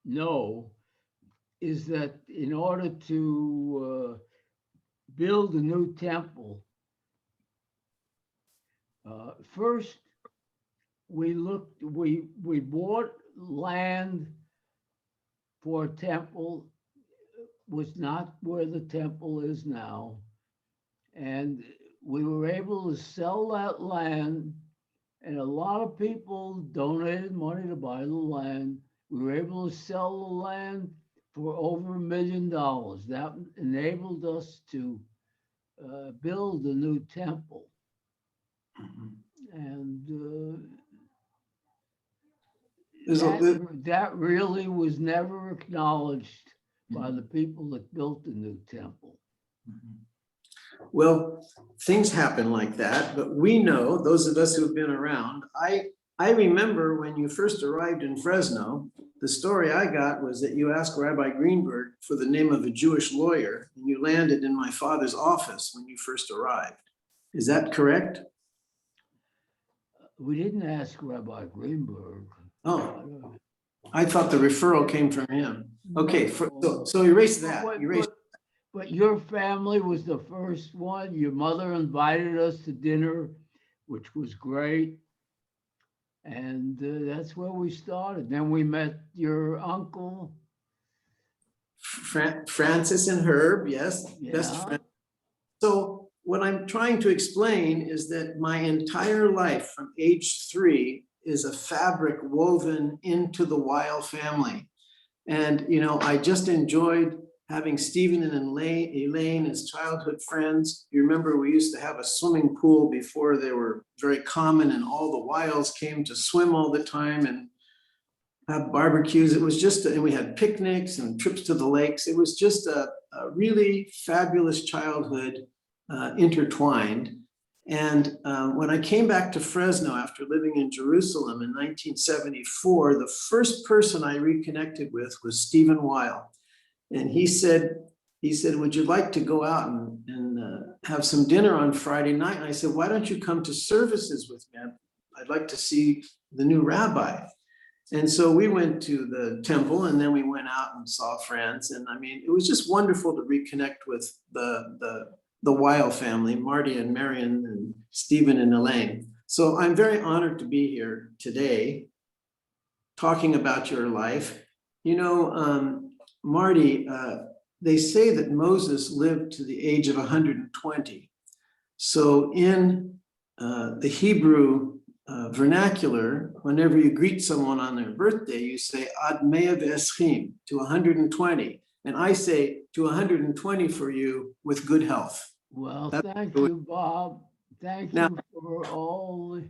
know is that in order to build a new temple, first we bought land for a temple, was not where the temple is now. And we were able to sell that land, and a lot of people donated money to buy the land. We were able to sell the land for over $1 million. That enabled us to build a new temple. And that really was never acknowledged by the people that built the new temple. well, things happen like that, but we know, those of us who've been around, I remember when you first arrived in Fresno, the story I got was that you asked Rabbi Greenberg for the name of a Jewish lawyer, and you landed in my father's office when you first arrived. Is that correct? We didn't ask Rabbi Greenberg. Oh, I thought the referral came from him. Okay, so erase that. But your family was the first one. Your mother invited us to dinner, which was great. And that's where we started. Then we met your uncle. Francis and Herb, yes, best Yeah. friend. So what I'm trying to explain is that my entire life from age 3 is a fabric woven into the Weil family. And, you know, I just enjoyed having Stephen and Elaine as childhood friends. You remember we used to have a swimming pool before they were very common, and all the Wiles came to swim all the time and have barbecues. It was just, and we had picnics and trips to the lakes. It was just a really fabulous childhood intertwined. And when I came back to Fresno after living in Jerusalem in 1974, the first person I reconnected with was Stephen Weil. And he said, would you like to go out and have some dinner on Friday night? And I said, why don't you come to services with me? I'd like to see the new rabbi. And so we went to the temple, and then we went out and saw friends. And I mean, it was just wonderful to reconnect with the Weil family, Marty and Marion and Stephen and Elaine. So I'm very honored to be here today talking about your life. You know, Marty, they say that Moses lived to the age of 120. So in the Hebrew vernacular, whenever you greet someone on their birthday, you say Ad Mea V'Eschim, to 120. And I say to 120 for you with good health. Well, thank you, Bob. Thank you for all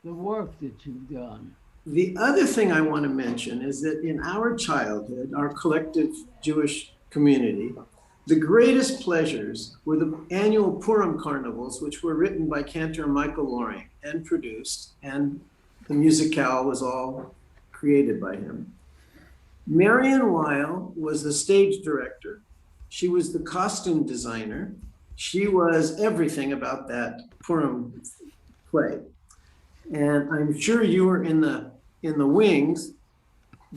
the work that you've done. The other thing I want to mention is that in our childhood, our collective Jewish community, the greatest pleasures were the annual Purim carnivals, which were written by Cantor Michael Loring and produced, and the musicale was all created by him. Marian Weil was the stage director. She was the costume designer. She was everything about that Purim play. And I'm sure you were in the wings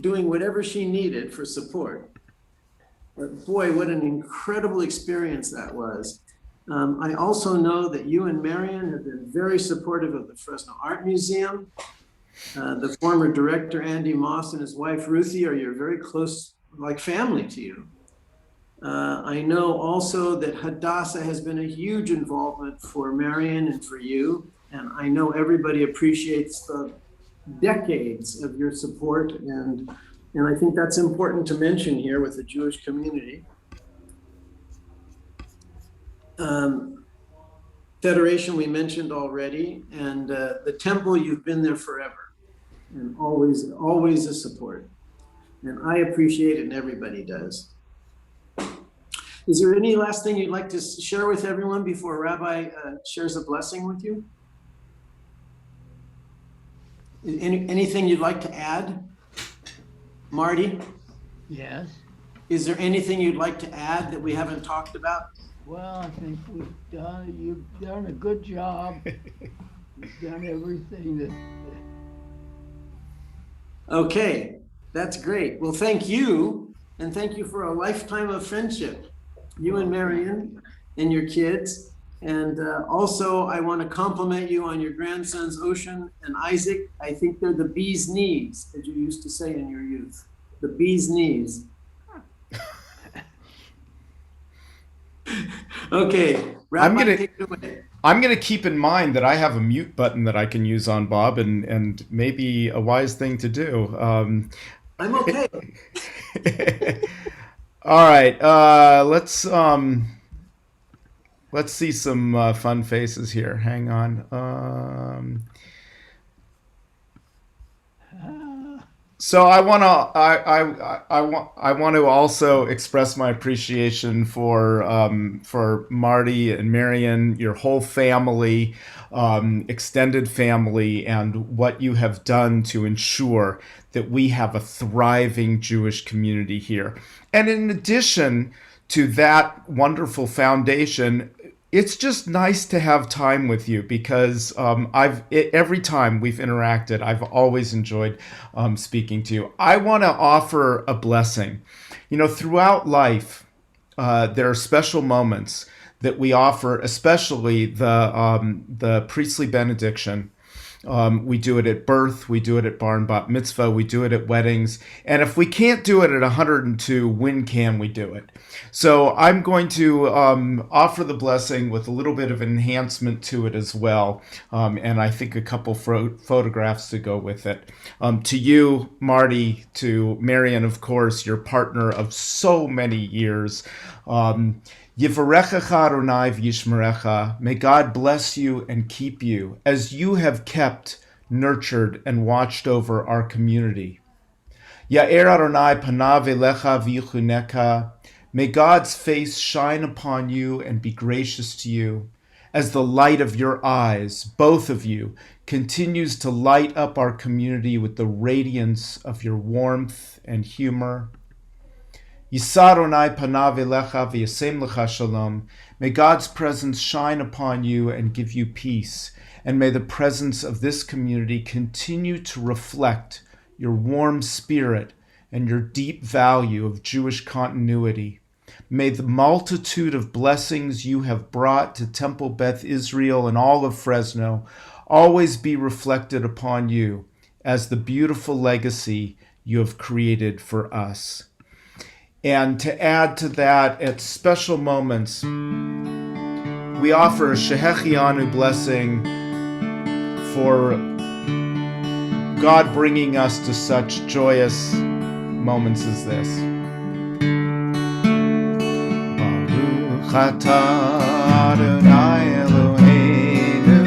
doing whatever she needed for support. But boy, what an incredible experience that was. I also know that you and Marion have been very supportive of the Fresno Art Museum. The former director, Andy Moss, and his wife, Ruthie, are your very close, like family to you. I know also that Hadassah has been a huge involvement for Marion and for you. And I know everybody appreciates the decades of your support. And I think that's important to mention here with the Jewish community. Federation we mentioned already, and the temple, you've been there forever and always a support. And I appreciate it and everybody does. Is there any last thing you'd like to share with everyone before Rabbi shares a blessing with you? Anything you'd like to add? Marty? Yes. Is there anything you'd like to add that we haven't talked about? Well, I think you've done a good job. You've done everything that. Okay, that's great. Well, thank you. And thank you for a lifetime of friendship, you and Marion and your kids. And also, I want to compliment you on your grandsons, Ocean and Isaac. I think they're the bee's knees, as you used to say in your youth. The bee's knees. Okay, Rabbi, I'm gonna keep in mind that I have a mute button that I can use on Bob, and maybe a wise thing to do. I'm okay. All right, let's see some fun faces here. Hang on. So I want to also express my appreciation for Marty and Marion, your whole family, extended family, and what you have done to ensure that we have a thriving Jewish community here. And in addition to that wonderful foundation, it's just nice to have time with you because every time we've interacted, I've always enjoyed speaking to you. I want to offer a blessing. You know, throughout life, there are special moments that we offer, especially the priestly benediction. We do it at birth, we do it at bar and bat mitzvah, we do it at weddings. And if we can't do it at 102, when can we do it? So I'm going to offer the blessing with a little bit of enhancement to it as well. And I think a couple photographs to go with it. To you, Marty, to Marion, of course, your partner of so many years. Yivarechecha Adonai v'yishmerecha. May God bless you and keep you as you have kept, nurtured, and watched over our community. Ya'er Adonai panav elecha v'yichuneka. May God's face shine upon you and be gracious to you, as the light of your eyes, both of you, continues to light up our community with the radiance of your warmth and humor. Yisar Adonai panav elecha v'yasem lecha shalom. May God's presence shine upon you and give you peace, and may the presence of this community continue to reflect your warm spirit and your deep value of Jewish continuity. May the multitude of blessings you have brought to Temple Beth Israel and all of Fresno always be reflected upon you as the beautiful legacy you have created for us. And to add to that, at special moments, we offer a Shehechianu blessing for God bringing us to such joyous moments as this. Baruch atah Adonai Eloheinu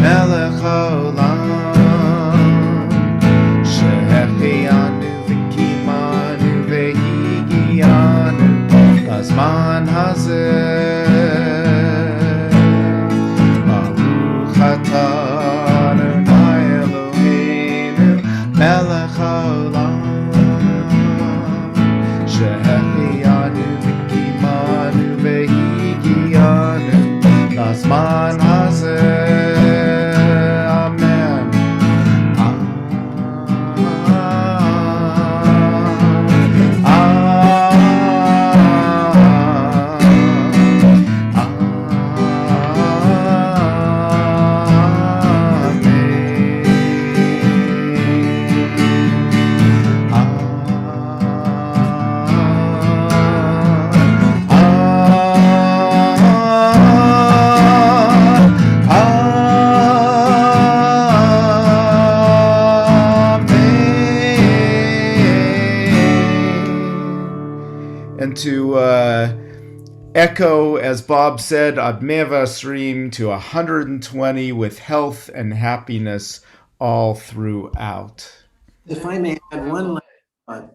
melech haolam shehechianu v'kimanu v'higianu lazman hazeh. Baruch atah Adonai Eloheinu melech haolam shehechianu v'kimanu v'higianu lazman hazeh. Amen. And to echo, as Bob said, Admeva Srim to 120 with health and happiness all throughout. If I may add one last thought.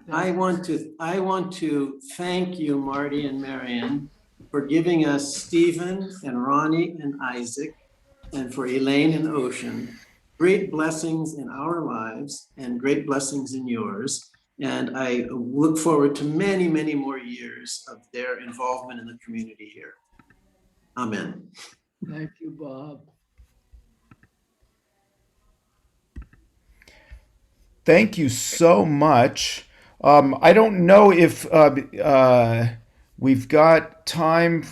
I want to thank you, Marty and Marianne, for giving us Stephen and Ronnie and Isaac, and for Elaine and Ocean, great blessings in our lives and great blessings in yours. And I look forward to many, many more years of their involvement in the community here. Amen. Thank you, Bob. Thank you so much. I don't know if we've got time.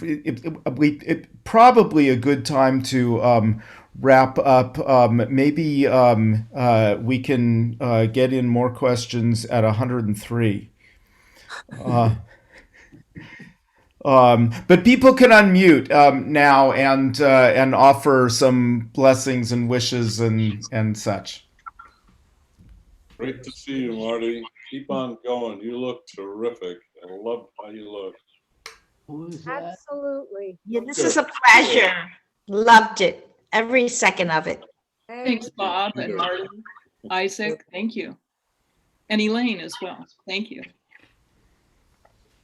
Probably a good time to wrap up. Maybe we can get in more questions at 103. But people can unmute now and offer some blessings and wishes and such. Great to see you, Marty. Keep on going. You look terrific. I love how you look. Absolutely. Yeah, this is a pleasure. Loved it. Every second of it. Thanks, Bob and Martin. Isaac, thank you. And Elaine as well. Thank you.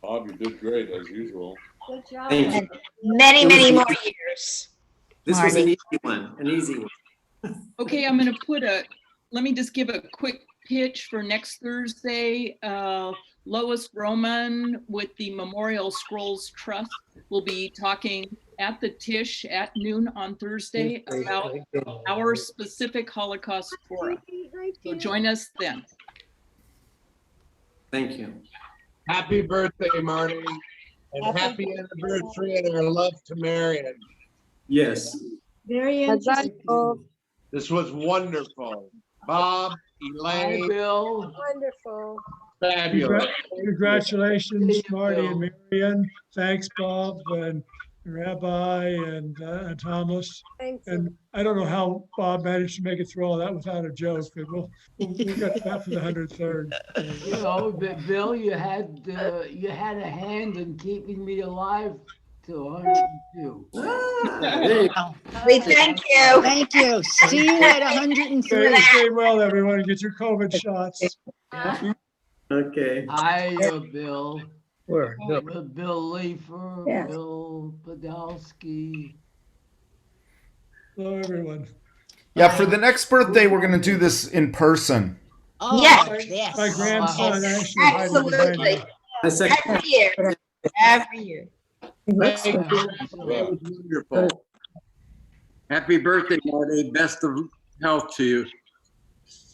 Bob, you did great as usual. Good job. Thank you. And many, many more years. This was an Marty. easy one. Okay, I'm going to let me just give a quick pitch for next Thursday. Lois Roman with the Memorial Scrolls Trust will be talking at the Tisch at noon on Thursday about our specific Holocaust Torah. So join us then. Thank you. Happy birthday, Marty. And happy anniversary and our love to Marion. Yes. Very interesting. This was wonderful. Bob, Elaine. Hi, Bill. Wonderful. Fabulous. Congratulations, Marty and Bill. Marianne. Thanks, Bob and Rabbi and Thomas. Thanks. And I don't know how Bob managed to make it through all that without a joke, but we'll get that for the 103rd. You know, Bill, you had a hand in keeping me alive to 102. We thank you. Thank you. See you at 103. Stay well, everyone, and get your COVID shots. Okay. Hi, Bill. Where? Bill Leifer, Yeah. Bill Podolsky. Hello, everyone. Yeah, for the next birthday, we're going to do this in person. Oh, Yes. yes. My grandson Yes, actually hiding behind absolutely. me. I second. Every year. Every year. Thank you. That was wonderful. Happy birthday, Marty. Best of health to you.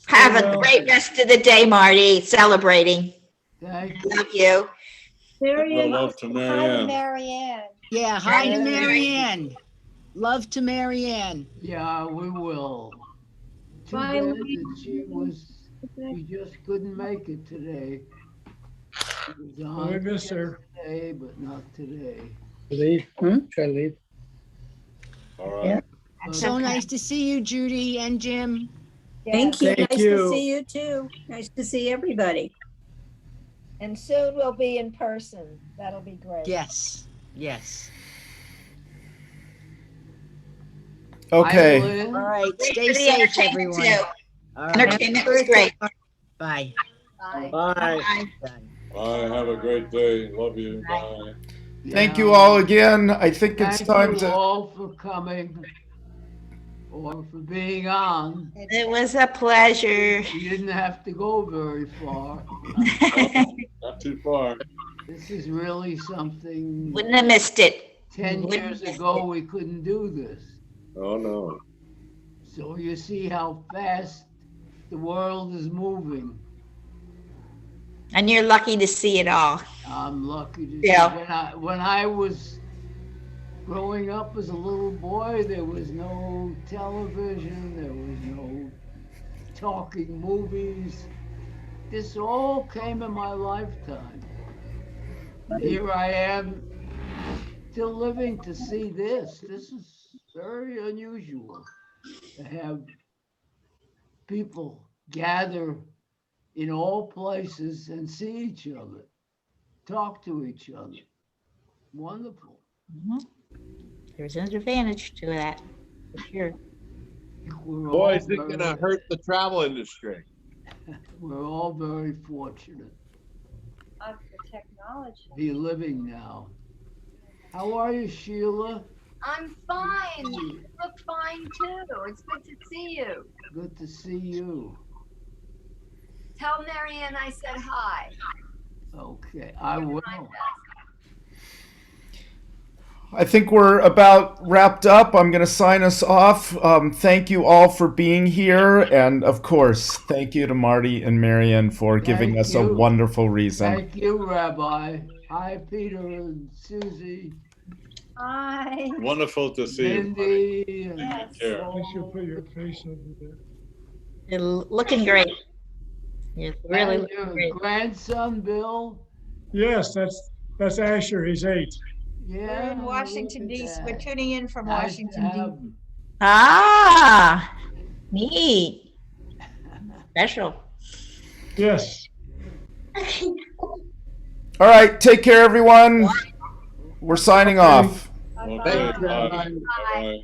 Have a great rest of the day, Marty. Celebrating. Thank you. Love you. Marianne. Love to Hi, Marianne. Marianne. Yeah, hi to Marianne. Love to Marianne. Yeah, we will. Too Bye, bad Lee. that she just couldn't make it today. She was Oh, we on miss her. yesterday, but not today. Leave. Try to leave. All right. So nice to see you, Judy and Jim. Thank you. Thank you. you too. Nice to see everybody. And soon we'll be in person. That'll be great. Yes, yes. Okay. Hi, Lynn. All right, Great stay for the safe, entertainment, everyone. too. All right, Entertainment was great. bye. Bye. Bye. Bye. Bye. Have a great day. Love you. Bye. Thank you all again. I think it's Thank time you to. all for coming or for being on. It was a pleasure. You didn't have to go very far. Not too far. This is really something. Wouldn't have missed it. 10 years ago, we couldn't do this. Oh, no. So you see how fast the world is moving. And you're lucky to see it all. I'm lucky to Yeah. see. When I was growing up as a little boy, there was no television, there was no talking movies. This all came in my lifetime. Here I am, still living to see this. This is very unusual to have people gather in all places and see each other, talk to each other. Wonderful. Mhm. There's an advantage to that, for sure. We're all Boy, is it very- gonna hurt the travel industry. We're all very fortunate Of the technology. to be living now. How are you, Sheila? I'm fine. You look fine too. It's good to see you. Good to see you. Tell Marianne I said hi. Okay, I will. I think we're about wrapped up. I'm going to sign us off. Thank you all for being here. And of course, thank you to Marty and Marianne for giving Thank us a you. wonderful reason. Thank you, Rabbi. Hi, Peter and Susie. Hi. Wonderful to see you. Mindy. Take Yes. care. I should put your face over there. You're looking great. You're really And looking your great. grandson, Bill. Yes, that's Asher. He's 8. Yeah. We're in Washington, look at D.C. We're that. tuning in from Nice to Washington, have D.C. Ah, neat. Special. Yes. All right. Take care, everyone. We're signing off. Thanks, Okay, Rabbi. bye. Bye.